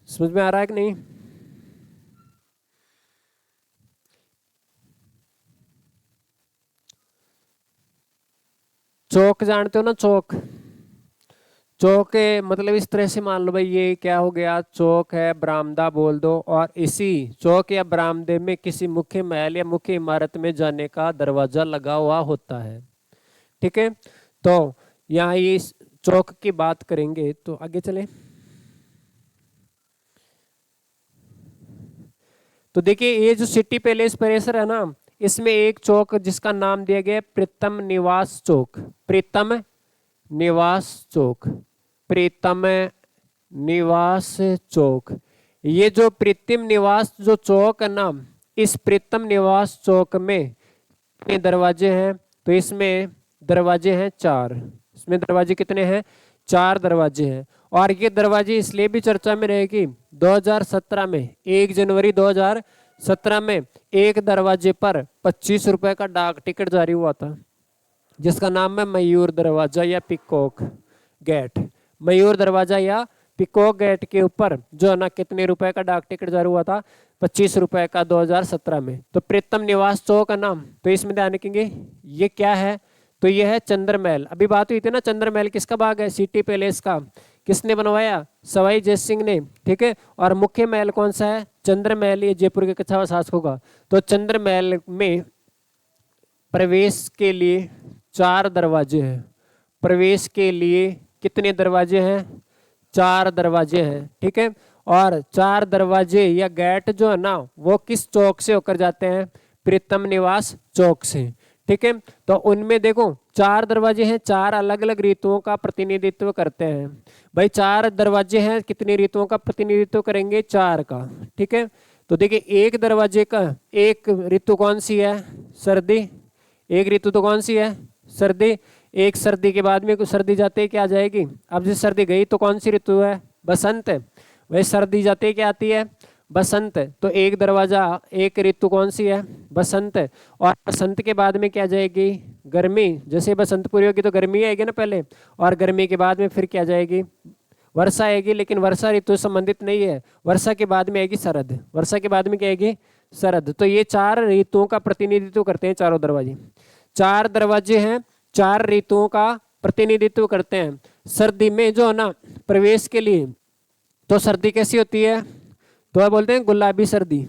समझ में आ रहा है कि नहीं? चौक जानते हो ना, चौक, चौक है मतलब इस तरह से मान लो भाई, ये क्या हो गया, चौक है, बरामदा बोल दो, और इसी चौक या बरामदे में किसी मुख्य महल या मुख्य इमारत में जाने का दरवाजा लगा हुआ होता है। ठीक है, तो यहाँ ये चौक की बात करेंगे, तो आगे चले। तो देखिए, ये जो सिटी पैलेस परिसर है ना, इसमें एक चौक जिसका नाम दिया गया प्रीतम निवास चौक, प्रीतम निवास चौक, प्रीतम निवास चौक। ये जो प्रीतम निवास जो चौक है ना, इस प्रीतम निवास चौक में कितने दरवाजे हैं, तो इसमें दरवाजे हैं 4, इसमें दरवाजे कितने हैं, 4 दरवाजे हैं। और ये दरवाजे इसलिए भी चर्चा में रहेगी, 2017 में 1 जनवरी 2017 में एक दरवाजे पर 25 रुपए का डाक टिकट जारी हुआ था, जिसका नाम है मयूर दरवाजा या पिकॉक गेट। मयूर दरवाजा या पिकॉक गेट के ऊपर जो है ना कितने रुपए का डाक टिकट जारी हुआ था, 25 रुपए का 2017 में। तो प्रीतम निवास चौक का नाम, तो इसमें ध्यान रखेंगे ये क्या है, तो ये है चंद्रमहल। अभी बात हुई थी ना, चंद्रमहल किसका भाग है, सिटी पैलेस का। किसने बनवाया, सवाई जय सिंह ने। ठीक है, और मुख्य महल कौन सा है, चंद्रमहल, ये जयपुर के कछावा शासकों का। तो चंद्रमहल में प्रवेश के लिए 4 दरवाजे हैं, प्रवेश के लिए कितने दरवाजे हैं, 4 दरवाजे हैं। ठीक है, और 4 दरवाजे या गेट जो है ना वो किस चौक से होकर जाते हैं, प्रीतम निवास चौक से। ठीक है, तो उनमें देखो 4 दरवाजे हैं, 4 अलग अलग ऋतुओं का प्रतिनिधित्व करते हैं। भाई 4 दरवाजे हैं, कितनी ऋतुओं का प्रतिनिधित्व करेंगे, 4 का। ठीक है, तो देखिए एक दरवाजे का एक ऋतु कौन सी है, सर्दी, एक ऋतु तो कौन सी है, सर्दी। एक सर्दी के बाद में कुछ सर्दी जाते ही क्या आ जाएगी, अब जिस सर्दी गई तो कौन सी ऋतु है, बसंत। वही सर्दी जाते ही क्या आती है, बसंत। तो एक दरवाजा एक ऋतु कौन सी है, बसंत। और बसंत के बाद में क्या जाएगी, गर्मी। जैसे बसंत पूरी होगी तो गर्मी आएगी ना पहले, और गर्मी के बाद में फिर क्या जाएगी, वर्षा आएगी। लेकिन वर्षा ऋतु संबंधित नहीं है, वर्षा के बाद में आएगी शरद, वर्षा के बाद में क्या आएगी, शरद। तो ये 4 ऋतुओं का प्रतिनिधित्व करते हैं चारों दरवाजे। 4 दरवाजे हैं, 4 ऋतुओं का प्रतिनिधित्व करते हैं। सर्दी में जो है ना प्रवेश के लिए, तो सर्दी कैसी होती है, तो बोलते हैं गुलाबी सर्दी।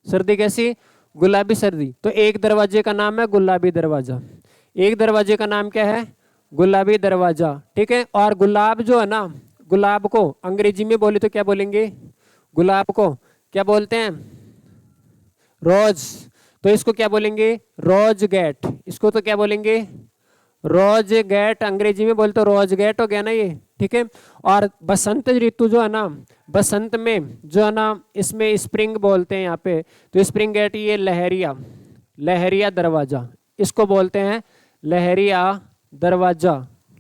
सर्दी कैसी, गुलाबी सर्दी। तो एक दरवाजे का नाम है गुलाबी दरवाजा, एक दरवाजे का नाम क्या है, गुलाबी दरवाजा। ठीक है, और गुलाब जो है ना, गुलाब को अंग्रेजी में बोले तो क्या बोलेंगे, गुलाब को क्या बोलते हैं, रोज। तो इसको क्या बोलेंगे, रोज गेट। इसको तो क्या बोलेंगे, रोज गेट अंग्रेजी में बोलते रोज गेट हो गया ना ये, ठीक है। और बसंत ऋतु जो है ना, बसंत में जो है ना, इसमें स्प्रिंग बोलते हैं यहाँ पे, तो स्प्रिंग गेट ये लहरिया, लहरिया दरवाजा इसको बोलते हैं, लहरिया दरवाजा,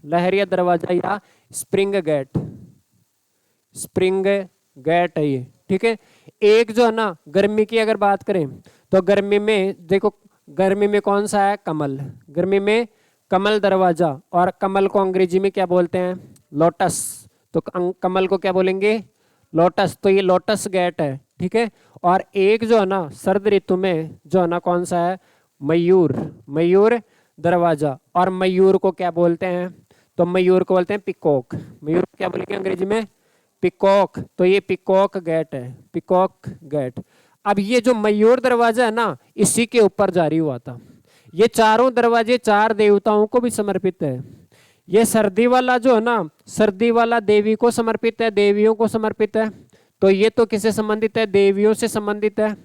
लहरिया दरवाजा या स्प्रिंग गेट, स्प्रिंग गेट है ये, ठीक है। एक जो है ना गर्मी की अगर बात करें तो गर्मी में देखो, गर्मी में कौन सा है, कमल, गर्मी में कमल दरवाजा, और कमल को अंग्रेजी में क्या बोलते हैं, लोटस, तो कमल को क्या बोलेंगे, लोटस, तो ये लोटस गेट है, ठीक है। और एक जो है ना सर्द ऋतु में जो है ना कौन सा है, मयूर, मयूर दरवाजा, और मयूर को क्या बोलते हैं, तो मयूर को बोलते हैं पिकॉक, मयूर को क्या बोलेंगे अंग्रेजी में, पिकॉक, तो ये पिकॉक गेट है, पिकॉक गेट। अब ये जो मयूर दरवाजा है ना, इसी के ऊपर जारी हुआ था। ये चारों दरवाजे चार देवताओं को भी समर्पित है। ये सर्दी वाला जो है ना, सर्दी वाला देवी को समर्पित है, देवियों को समर्पित है, तो ये तो किससे संबंधित है, देवियों से संबंधित है।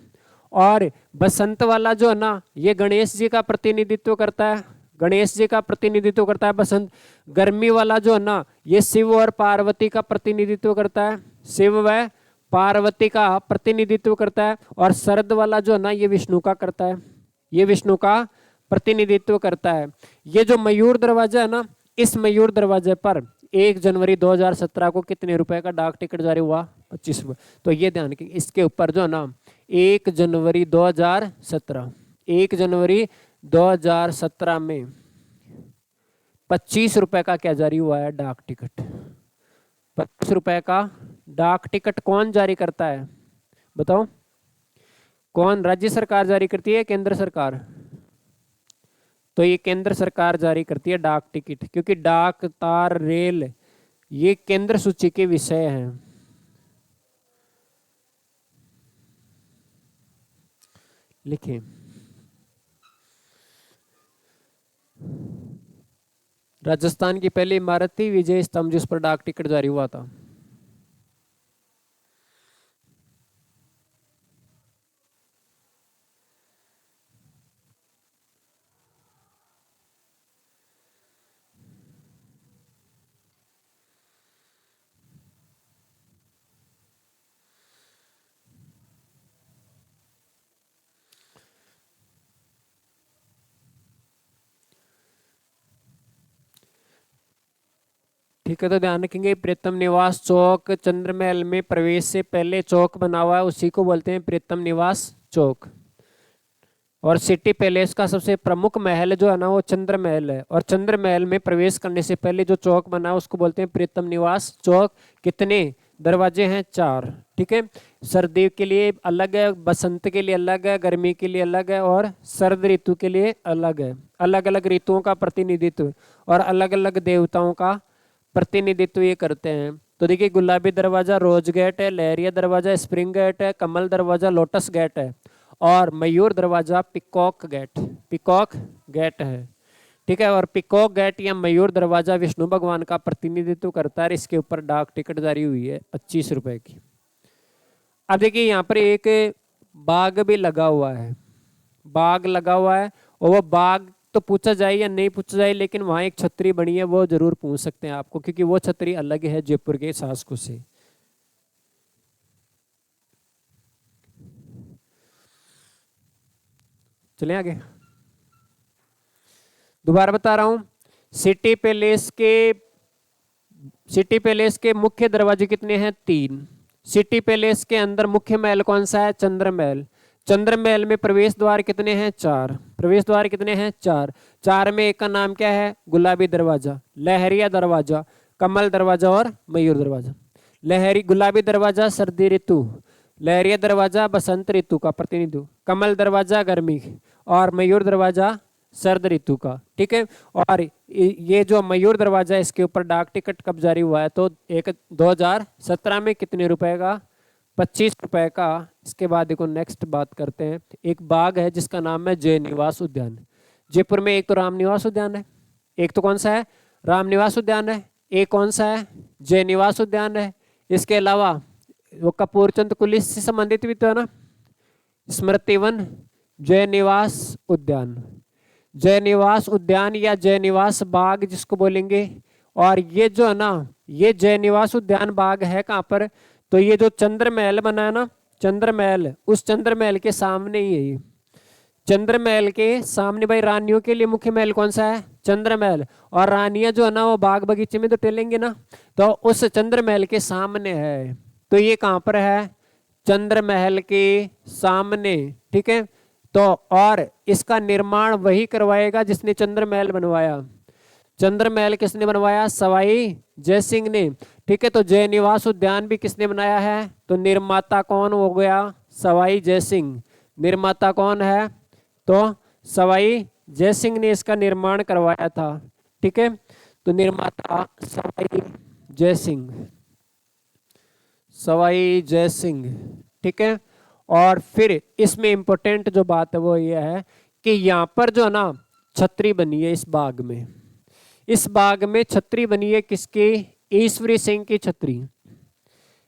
और बसंत वाला जो है ना, ये गणेश जी का प्रतिनिधित्व करता है, गणेश जी का प्रतिनिधित्व करता है बसंत। गर्मी वाला जो है ना, ये शिव और पार्वती का प्रतिनिधित्व करता है, शिव व पार्वती का प्रतिनिधित्व करता है। और शरद वाला जो है ना, ये विष्णु का करता है, ये विष्णु का प्रतिनिधित्व करता है। ये जो मयूर दरवाजा है ना, इस मयूर दरवाजे पर 1 जनवरी 2017 को कितने रुपए का डाक टिकट जारी हुआ, 25 रुपये। तो ये ध्यान रखिए, इसके ऊपर जो है ना 1 जनवरी 2017, 1 जनवरी 2017 में 25 रुपए का क्या जारी हुआ है, डाक टिकट। 25 रुपए का डाक टिकट कौन जारी करता है, बताओ कौन, राज्य सरकार जारी करती है, केंद्र सरकार, तो ये केंद्र सरकार जारी करती है डाक टिकट, क्योंकि डाक, तार, रेल ये केंद्र सूची के विषय हैं। लिखिए, राजस्थान की पहली इमारत थी विजय स्तंभ, जिस पर डाक टिकट जारी हुआ था। ठीक है, तो ध्यान रखेंगे, प्रीतम निवास चौक चंद्रमहल में प्रवेश से पहले चौक बना हुआ है, उसी को बोलते हैं प्रीतम निवास चौक। और सिटी पैलेस का सबसे प्रमुख महल जो है ना, वो चंद्रमहल है, और चंद्रमहल में प्रवेश करने से पहले जो चौक बना है उसको बोलते हैं प्रीतम निवास चौक। कितने दरवाजे हैं, 4, ठीक है। सर्दी के लिए अलग है, बसंत के लिए अलग है, गर्मी के लिए अलग है, और सर्द ऋतु के लिए अलग है। अलग अलग ऋतुओं का प्रतिनिधित्व और अलग अलग देवताओं का प्रतिनिधित्व ये करते हैं। तो देखिए, गुलाबी दरवाजा रोज गेट है, लहरिया दरवाजा स्प्रिंग गेट है, कमल दरवाजा लोटस गेट है, और मयूर दरवाजा पिकॉक गेट, पिकॉक गेट है, ठीक है। और पिकॉक गेट या मयूर दरवाजा विष्णु भगवान का प्रतिनिधित्व करता है। इसके ऊपर डाक टिकट जारी हुई है 25 रुपए की। अब देखिए, यहाँ पर एक बाग भी लगा हुआ है, बाग लगा हुआ है, और वो बाग तो पूछा जाए या नहीं पूछा जाए, लेकिन वहां एक छतरी बनी है, वो जरूर पूछ सकते हैं आपको, क्योंकि वो छतरी अलग है जयपुर के शासकों से। चले आगे, दोबारा बता रहा हूं, सिटी पैलेस के, सिटी पैलेस के मुख्य दरवाजे कितने हैं, 3। सिटी पैलेस के अंदर मुख्य महल कौन सा है, चंद्रमहल। चंद्रमहल में प्रवेश द्वार कितने हैं, 4। प्रवेश द्वार कितने हैं, 4। 4 में एक का नाम क्या है, गुलाबी दरवाजा, लहरिया दरवाजा, कमल दरवाजा और मयूर दरवाजा। लहरी गुलाबी दरवाजा सर्दी ऋतु, लहरिया दरवाजा बसंत ऋतु का प्रतिनिधित्व, कमल दरवाजा गर्मी, और मयूर दरवाजा सर्द ऋतु का, ठीक है। और ये जो मयूर दरवाजा है, इसके ऊपर डाक टिकट कब जारी हुआ है, तो 2017 में कितने रुपए का, 25 रुपए का। इसके बाद देखो, नेक्स्ट बात करते हैं, एक बाग है जिसका नाम है जय निवास उद्यान। जयपुर में एक तो राम निवास उद्यान है, एक तो कौन सा है, राम निवास उद्यान है, एक कौन सा है, जय निवास उद्यान है। इसके अलावा वो कपूरचंद कुलिस से संबंधित भी तो है ना, स्मृति वन, जय निवास उद्यान। जय निवास उद्यान या जय निवास बाग जिसको बोलेंगे। और ये जो है ना, ये जय निवास उद्यान बाग है कहाँ पर, तो ये जो चंद्र महल बना है ना, चंद्र महल, उस चंद्र महल के सामने ही है ये। चंद्र महल के सामने भाई रानियों के लिए मुख्य महल कौन सा है, चंद्र महल। और रानियां जो है ना वो बाग बगीचे में तो टहलेंगे ना, तो उस चंद्र महल के सामने है। तो ये कहाँ पर है, चंद्र महल के सामने। ठीक है, तो और इसका निर्माण वही करवाएगा जिसने चंद्र महल बनवाया। चंद्र महल किसने बनवाया, सवाई जय सिंह ने। ठीक है, तो जय निवास उद्यान भी किसने बनाया है, तो निर्माता कौन हो गया, सवाई जय सिंह। निर्माता कौन है, तो सवाई जय सिंह ने इसका निर्माण करवाया था। ठीक है, तो निर्माता सवाई जय सिंह, सवाई जय सिंह। ठीक है, और फिर इसमें इंपॉर्टेंट जो बात है वो ये है कि यहाँ पर जो है ना छतरी बनी है इस बाग में। इस बाग में छतरी बनी है किसकी, ईश्वरी सिंह की छतरी।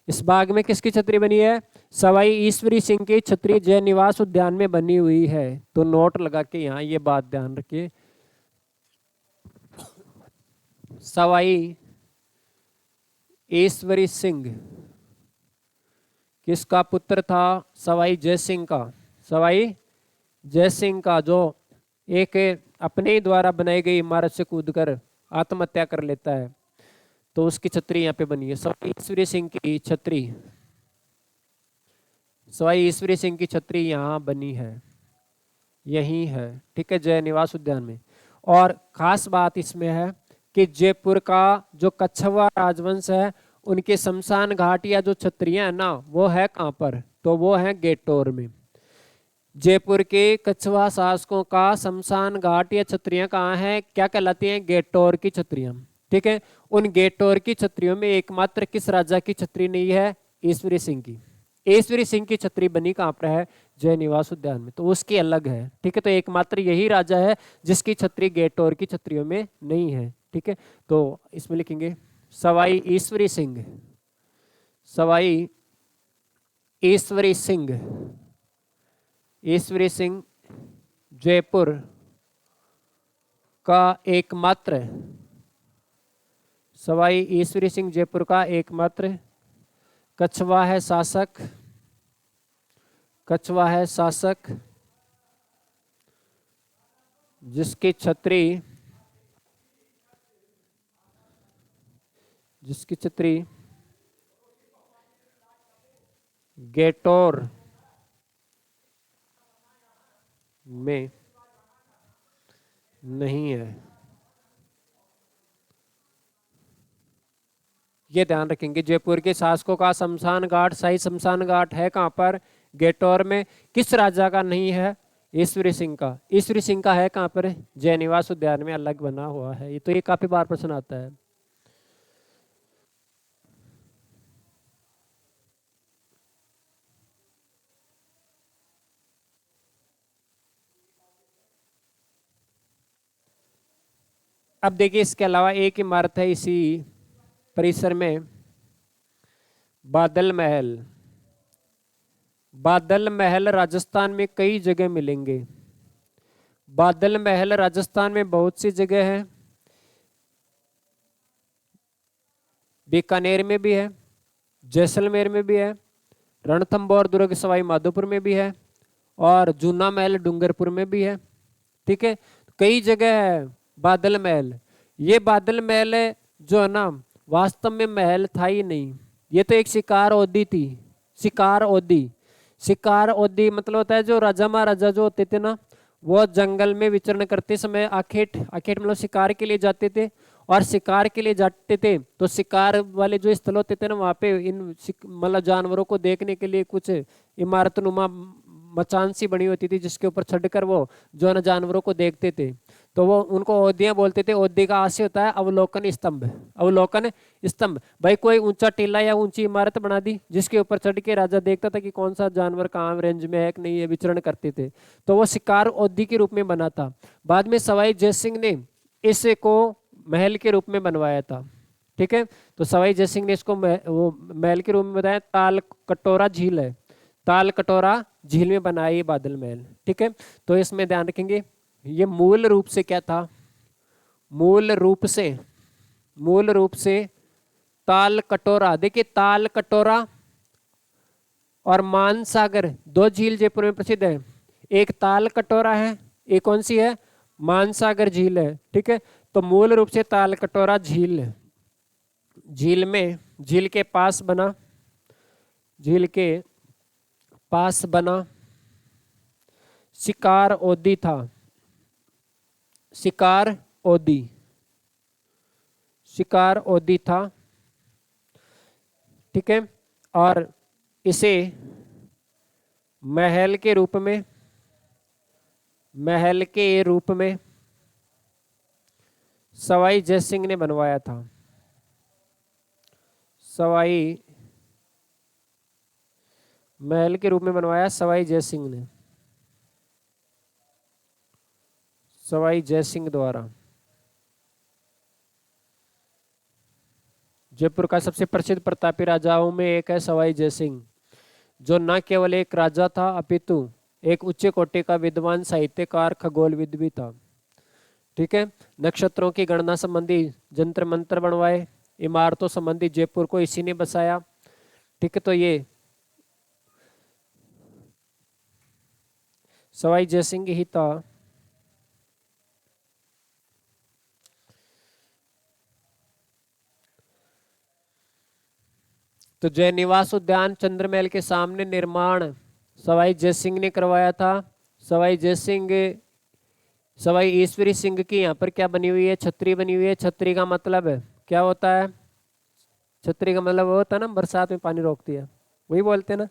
इस बाग में किसकी छतरी बनी है, सवाई ईश्वरी सिंह की छतरी जय निवास उद्यान में बनी हुई है। तो नोट लगा के यहाँ ये बात ध्यान रखिए, सवाई ईश्वरी सिंह किसका पुत्र था, सवाई जय सिंह का। सवाई जय सिंह का जो एक अपने ही द्वारा बनाई गई इमारत से कूदकर आत्महत्या कर लेता है, तो उसकी छतरी यहाँ पे बनी है, सवाई ईश्वरी सिंह की छतरी। सवाई ईश्वरी सिंह की छतरी यहाँ बनी है, यही है। ठीक है, जय निवास उद्यान में। और खास बात इसमें है कि जयपुर का जो कछवा राजवंश है उनके शमशान घाट या जो छतरियां है ना वो है कहाँ पर, तो वो है गेटोर में। जयपुर के कछवा शासकों का शमशान घाट या छतरियां कहाँ है, क्या कहलाती हैं, गेटोर की छतरियां। ठीक है, उन गेटोर की छतरियों में एकमात्र किस राजा की छतरी नहीं है, ईश्वरी सिंह की। ईश्वरी सिंह की छतरी बनी कहाँ पर है, जय निवास उद्यान में, तो उसकी अलग है। ठीक है, तो एकमात्र यही राजा है जिसकी छतरी गेटोर की छतरियों में नहीं है। ठीक है, तो इसमें लिखेंगे सवाई ईश्वरी सिंह, सवाई ईश्वरी सिंह, ईश्वरी सिंह जयपुर का एकमात्र, सवाई ईश्वरी सिंह जयपुर का एकमात्र कछवा है शासक, कछवा है शासक जिसकी छतरी, जिसकी छतरी गेटोर में नहीं है। ये ध्यान रखेंगे, जयपुर के शासकों का शमशान घाट, शाही शमशान घाट है कहाँ पर, गेटोर में। किस राजा का नहीं है, ईश्वरी सिंह का। ईश्वरी सिंह का है कहाँ पर, जय निवास उद्यान में अलग बना हुआ है। ये तो ये काफी बार प्रश्न आता है। अब देखिए इसके अलावा एक इमारत है इसी परिसर में, बादल महल। बादल महल राजस्थान में कई जगह मिलेंगे। बादल महल राजस्थान में बहुत सी जगह है, बीकानेर में भी है, जैसलमेर में भी है, रणथंभौर दुर्ग सवाई माधोपुर में भी है, और जूना महल डूंगरपुर में भी है। ठीक है, कई जगह है बादल महल। ये बादल महल जो है ना वास्तव में महल था ही नहीं, ये तो एक शिकार ओदी थी। शिकार ओदी, शिकार ओदी मतलब होता है जो राजा महाराजा जो होते थे ना वो जंगल में विचरण करते समय आखेट, आखेट मतलब शिकार के लिए जाते थे, और शिकार के लिए जाते थे तो शिकार वाले जो स्थल होते थे ना वहाँ पे इन मतलब जानवरों को देखने के लिए कुछ इमारत नुमा मचान सी बनी होती थी जिसके ऊपर चढ़कर वो जो है ना जानवरों को देखते थे। तो वो उनको ओदियां बोलते थे। ओदी का आशय होता है अवलोकन स्तंभ, अवलोकन स्तंभ। भाई कोई ऊंचा टीला या ऊंची इमारत बना दी जिसके ऊपर चढ़ के राजा देखता था कि कौन सा जानवर कहाँ रेंज में है कि नहीं है, विचरण करते थे। तो वो शिकार ओदी के रूप में बना था। बाद में सवाई जय सिंह ने इसे को महल के रूप में बनवाया था। ठीक है, तो सवाई जय सिंह ने इसको वो महल के रूप में बताया। ताल कटोरा झील है, ताल कटोरा झील में बनाई बादल महल। ठीक है, तो इसमें ध्यान रखेंगे ये मूल रूप से क्या था, मूल रूप से ताल कटोरा। देखिए ताल कटोरा और मानसागर, दो झील जयपुर में प्रसिद्ध है। एक ताल कटोरा है, एक कौन सी है, मानसागर झील है। ठीक है, तो मूल रूप से ताल कटोरा झील है। झील के पास बना शिकार ओदी था। शिकार ओदी था। ठीक है, और इसे महल के रूप में सवाई जयसिंह ने बनवाया था। महल के रूप में बनवाया सवाई जयसिंह द्वारा। जयपुर का सबसे प्रसिद्ध प्रतापी राजाओं में एक है सवाई जयसिंह, जो न केवल एक राजा था अपितु एक उच्च कोटि का विद्वान, साहित्यकार, खगोलविद भी था। ठीक है, नक्षत्रों की गणना संबंधी जंतर मंत्र बनवाए, इमारतों संबंधी जयपुर को इसी ने बसाया। ठीक है, तो ये सवाई जयसिंह ही था। तो जय निवास उद्यान चंद्रमहल के सामने निर्माण सवाई जयसिंह ने करवाया था। सवाई ईश्वरी सिंह की यहाँ पर क्या बनी हुई है, छतरी बनी हुई है। छतरी का मतलब क्या होता है, छतरी का मतलब वो होता है ना, बरसात में पानी रोकती है, वही बोलते हैं ना।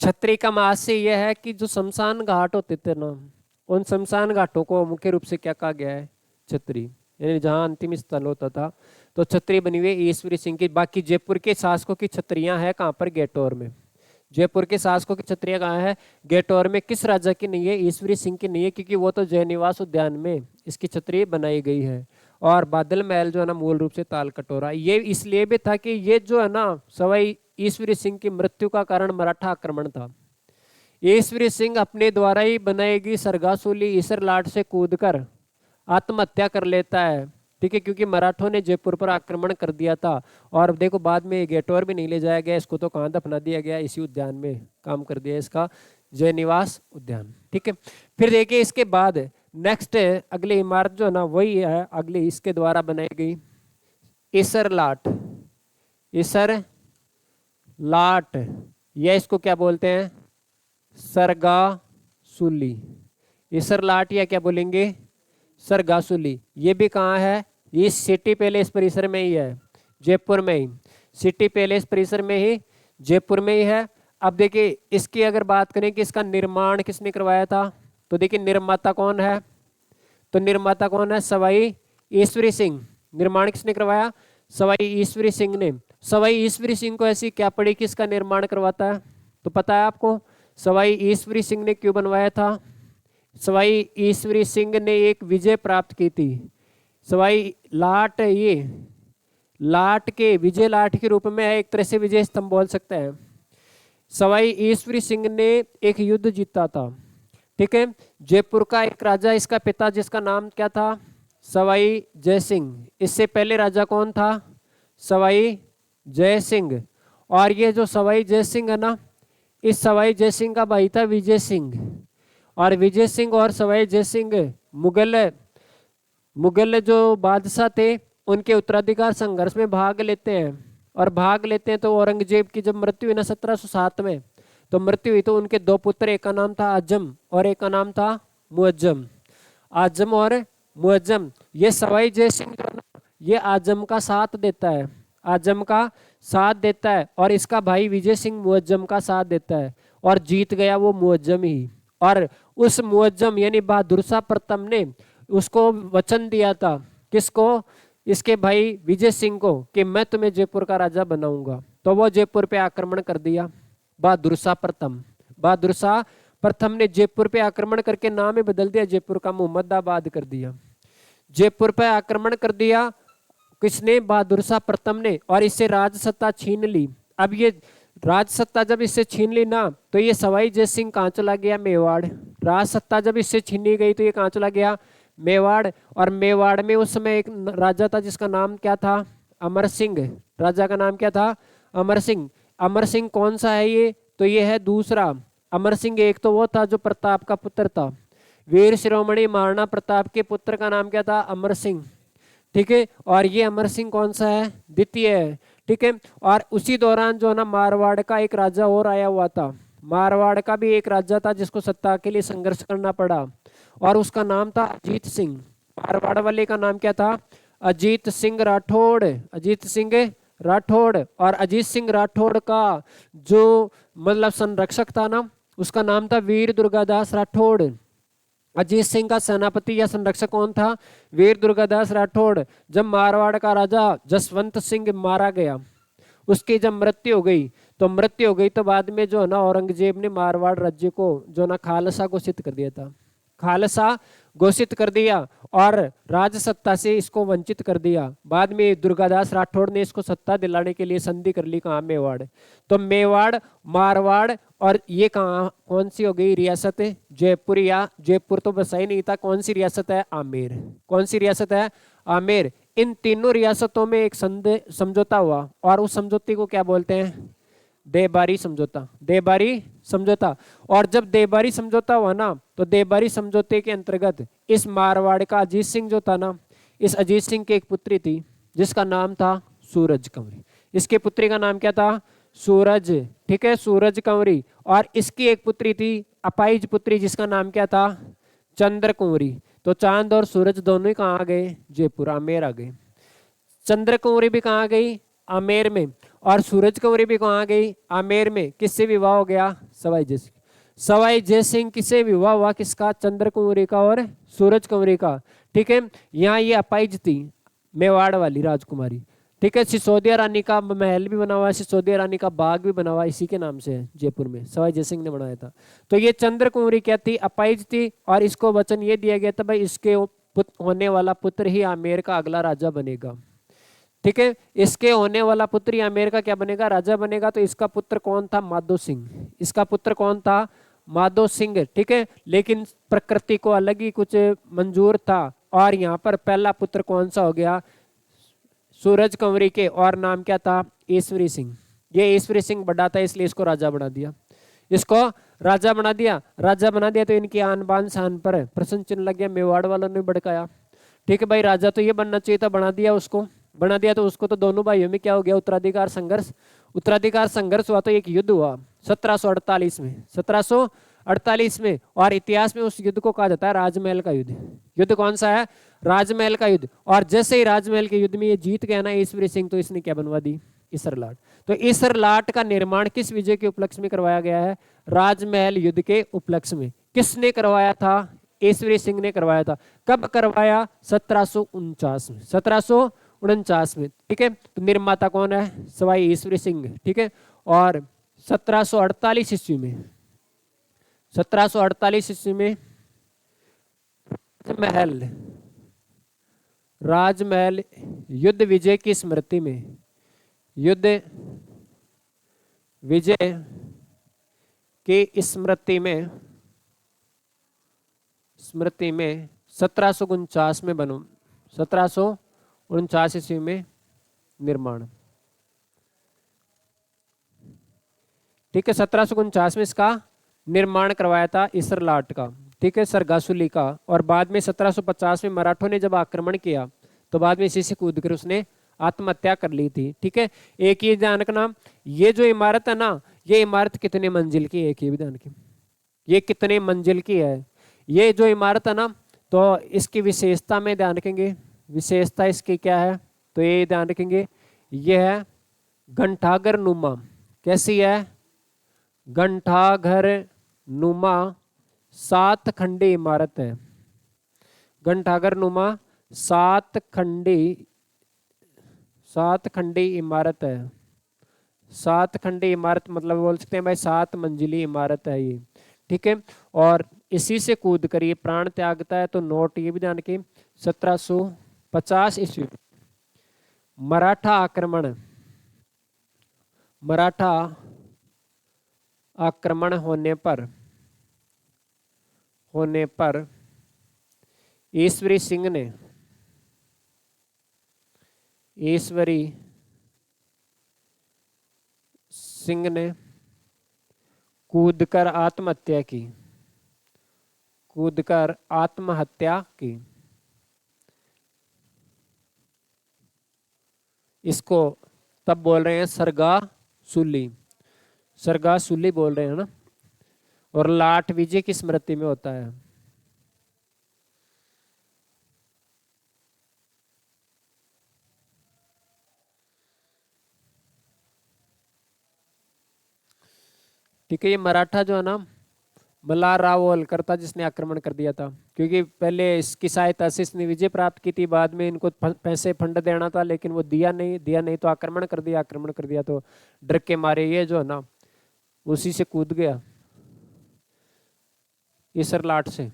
छतरी का महास्य यह है कि जो शमशान घाट होते थे ना, उन शमशान घाटों को मुख्य रूप से क्या कहा गया है, छतरी, यानी जहाँ अंतिम स्थल होता था। तो छतरी बनी हुई है ईश्वरी सिंह की। बाकी जयपुर के शासकों की छतरियां हैं कहाँ पर, गेटौर में। जयपुर के शासकों की छतरियां कहाँ है, गेटौर में। किस राजा की नहीं है, ईश्वरी सिंह की नहीं है, क्योंकि वो तो जय निवास उद्यान में इसकी छतरी बनाई गई है। और बादल महल जो है ना, मूल रूप से ताल कटोरा। ये इसलिए भी था कि ये जो है ना, सवाई ईश्वरी सिंह की मृत्यु का कारण मराठा आक्रमण था। ईश्वरी सिंह अपने द्वारा ही बनाएगी सरगासुली ईसर लाट से कूदकर आत्महत्या कर लेता है। ठीक है, क्योंकि मराठों ने जयपुर पर आक्रमण कर दिया था। और देखो बाद में गेटौर भी नहीं ले जाया गया, इसको तो कहाँ दफना दिया गया, इसी उद्यान में काम कर दिया इसका, जय निवास उद्यान। ठीक है, फिर देखिए इसके बाद नेक्स्ट अगली इमारत जो है ना, वही है अगली इसके द्वारा बनाई गई ईसर लाट, या इसको क्या बोलते हैं, सरगासुली। ईसर लाट या क्या बोलेंगे, सरगासुली। ये भी कहाँ है, ये सिटी पैलेस परिसर में ही है, जयपुर में ही। सिटी पैलेस परिसर में ही, जयपुर में ही है। अब देखिए इसकी अगर बात करें कि इसका निर्माण किसने करवाया था, तो देखिए निर्माता कौन है, सवाई ईश्वरी सिंह। निर्माण किसने करवाया, सवाई ईश्वरी सिंह ने। सवाई ईश्वरी सिंह को ऐसी क्या पड़ी कि इसका निर्माण करवाता है, तो पता है आपको सवाई ईश्वरी सिंह ने क्यों बनवाया था। सवाई ईश्वरी सिंह ने एक विजय प्राप्त की थी। सवाई लाट, ये लाट के विजय लाट के रूप में है, एक तरह से विजय स्तंभ बोल सकते हैं। सवाई ईश्वरी सिंह ने एक युद्ध जीता था। ठीक है, जयपुर का एक राजा, इसका पिता जिसका नाम क्या था, सवाई जय सिंह। इससे पहले राजा कौन था, सवाई जय सिंह। और ये जो सवाई जय सिंह है ना, इस सवाई जय सिंह का भाई था विजय सिंह। और विजय सिंह और सवाई जय सिंह मुगल जो बादशाह थे, उनके उत्तराधिकार संघर्ष में भाग लेते हैं। और भाग लेते हैं तो औरंगजेब की जब मृत्यु हुई ना 1707 में, तो मृत्यु हुई तो उनके दो पुत्र, एक का नाम था आजम और एक का नाम था मुअज्जम। आजम और मुअज्जम, ये सवाई जय सिंह ये आजम का साथ देता है, और इसका भाई विजय सिंह मुअज्जम का साथ देता है, और जीत गया वो मुअज्जम ही। और उस मुअज्जम यानी बहादुर शाह प्रथम ने उसको वचन दिया था, किसको, इसके भाई विजय सिंह को, कि मैं तुम्हें जयपुर का राजा बनाऊंगा। तो वो जयपुर पे आक्रमण कर दिया, बहादुर शाह प्रथम ने जयपुर पे आक्रमण करके नाम ही बदल दिया, जयपुर का मोहम्मदाबाद कर दिया। जयपुर पे आक्रमण कर दिया किसने, बहादुर शाह प्रथम ने, और इससे राज सत्ता छीन ली। अब ये राज सत्ता जब इससे छीन ली ना तो ये सवाई जय सिंह कहाँ चला गया? मेवाड़। राज सत्ता जब इससे छीनी गई तो ये कहाँ चला गया? मेवाड़। और मेवाड़ में उस समय एक राजा था जिसका नाम क्या था? अमर सिंह। राजा का नाम क्या था? अमर सिंह। अमर सिंह कौन सा है ये? तो ये है दूसरा। अमर सिंह एक तो वो था जो प्रताप का पुत्र था, वीर शिरोमणि महाराणा प्रताप के पुत्र का नाम क्या था? अमर सिंह। ठीक है, और ये अमर सिंह कौन सा है? द्वितीय है। ठीक है, और उसी दौरान जो है ना मारवाड़ का एक राजा और आया हुआ था। मारवाड़ का भी एक राजा था जिसको सत्ता के लिए संघर्ष करना पड़ा और उसका नाम था अजीत सिंह। मारवाड़ वाले का नाम क्या था? अजीत सिंह राठौड़। अजीत सिंह राठौड़। और अजीत सिंह राठौड़ का जो मतलब संरक्षक था ना उसका नाम था वीर दुर्गादास राठौड़। अजीत सिंह का सेनापति या संरक्षक कौन था? वीर दुर्गादास राठौड़। जब मारवाड़ का राजा जसवंत सिंह मारा गया, उसकी जब मृत्यु हो गई तो बाद में जो है ना औरंगजेब ने मारवाड़ राज्य को जो ना खालसा घोषित कर दिया था। खालसा घोषित कर दिया और राज सत्ता से इसको वंचित कर दिया। बाद में दुर्गादास राठौड़ ने इसको सत्ता दिलाने के लिए संधि कर ली। कहाँ? मेवाड़। तो मेवाड़, मारवाड़ और ये कहाँ कौन सी हो गई रियासत? जयपुर। या जयपुर तो बसा ही नहीं था। कौन सी रियासत है? आमेर। कौन सी रियासत है? आमेर। इन तीनों रियासतों में एक समझौता हुआ और उस समझौते को क्या बोलते हैं? देबारी समझौता। देबारी समझौता। और जब देबारी समझौता हुआ ना तो देबारी समझौते के अंतर्गत इस मारवाड़ का अजीत सिंह जो था ना, इस अजीत सिंह की एक पुत्री थी जिसका नाम था सूरज कंवरी। इसके पुत्री का नाम क्या था? सूरज। ठीक है, सूरज कंवरी। और इसकी एक पुत्री थी अपाइज पुत्री जिसका नाम क्या था? चंद्र कुंवरी। तो चांद और सूरज दोनों ही कहाँ आ गए? जयपुर, आमेर आ गए। चंद्र कुंवरी भी कहाँ गई? आमेर में। और सूरज कुंवरी भी कहाँ गई? आमेर में। किससे विवाह हो गया? सवाई जय सिंह। सवाई जय सिंह किससे विवाह हुआ? किसका? चंद्र कुंवरी का और सूरज कुंवरी का। ठीक है, यहाँ ये अपाइज थी मेवाड़ वाली राजकुमारी। ठीक है, सिसोदिया रानी का महल भी बना हुआ है, सिसोदिया रानी का बाग भी बना हुआ है, इसी के नाम से है जयपुर में, सवाई जय सिंह ने बनाया था। तो ये चंद्र कुंवरी क्या थी? अपाइज थी। और इसको वचन ये दिया गया था भाई इसके होने वाला पुत्र ही आमेर का अगला राजा बनेगा। ठीक है, इसके होने वाला पुत्र ही आमेर का क्या बनेगा? राजा बनेगा। तो इसका पुत्र कौन था? माधो सिंह। इसका पुत्र कौन था? माधो सिंह। ठीक है, लेकिन प्रकृति को अलग ही कुछ मंजूर था और यहाँ पर पहला पुत्र कौन सा हो गया? सूरज कंवरी के। और नाम क्या था? ईश्वरी सिंह। ये ईश्वरी सिंह बड़ा था इसलिए इसको राजा बना दिया। इसको राजा बना दिया। राजा बना दिया तो इनकी आन बान शान पर प्रश्न चिन्ह लग गया। मेवाड़ वालों ने भड़काया। ठीक है भाई, राजा तो ये बनना चाहिए था, बना दिया उसको। बना दिया तो उसको तो दोनों भाइयों में क्या हो गया? उत्तराधिकार संघर्ष। उत्तराधिकार संघर्ष हुआ तो एक युद्ध हुआ 1748 में। 1748 में। और इतिहास में उस युद्ध को कहा जाता है राजमहल का युद्ध। युद्ध कौन सा है? राजमहल का युद्ध। और जैसे ही राजमहल के युद्ध में ये जीत गया ना ईश्वरी सिंह, तो इसने क्या बनवा दी? इसरलाट। तो इसरलाट का निर्माण किस विजय के उपलक्ष्य में करवाया गया है? राजमहल युद्ध के उपलक्ष्य में। किसने करवाया था? ईश्वरी सिंह ने करवाया था। कब करवाया? 1749 में। 1749 में। ठीक है, तो निर्माता कौन है? सवाई ईश्वरी सिंह। ठीक है, और 1748 ईस्वी में 1748 ईस्वी में महल राजमहल युद्ध विजय की स्मृति में, युद्ध विजय की स्मृति में 1749 में बनो 1749 ईस्वी में निर्माण। ठीक है, 1749 में इसका निर्माण करवाया था इसरलाट का। ठीक है, सरगासुली का। और बाद में 1750 में मराठों ने जब आक्रमण किया तो बाद में इसी से कूद कर उसने आत्महत्या कर ली थी। ठीक है, एक ये ध्यान रखना, ये जो इमारत है ना, ये इमारत कितने मंजिल की है? एक ये भी ध्यान रखें, ये कितने मंजिल की है ये जो इमारत है ना। तो इसकी विशेषता में ध्यान रखेंगे। विशेषता इसकी क्या है? तो ये ध्यान रखेंगे, ये है घंटाघर नुमा। कैसी है? घंटाघर नुमा 7 खंडी इमारत है। घंटाघर नुमा 7 खंडी इमारत है। 7 खंडी इमारत मतलब बोल सकते हैं भाई 7 मंजिली इमारत है ये। ठीक है, और इसी से कूद कर ये प्राण त्यागता है। तो नोट ये भी ध्यान रखिए, 1750 ईस्वी मराठा आक्रमण, मराठा आक्रमण होने पर ईश्वरी सिंह ने कूदकर आत्महत्या की। इसको तब बोल रहे हैं सरगासुली बोल रहे हैं ना। और लाट विजय की स्मृति में होता है। ठीक है, ये मराठा जो है ना, मल्हारराव होलकर था जिसने आक्रमण कर दिया था। क्योंकि पहले इसकी सहायता से इसने विजय प्राप्त की थी, बाद में इनको पैसे फंड देना था, लेकिन वो दिया नहीं तो आक्रमण कर दिया तो डर के मारे ये जो है ना उसी से कूद गया, इसरलाट से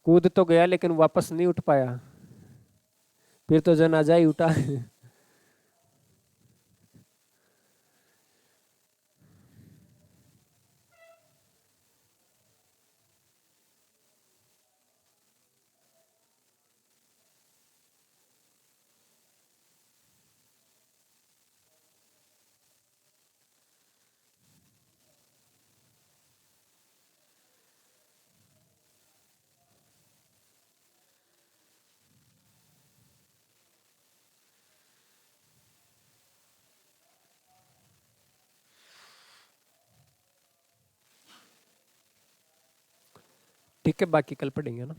कूद तो गया लेकिन वापस नहीं उठ पाया, फिर तो जनाजा ही उठा। ठीक है, बाकी कल पढ़ेंगे ना।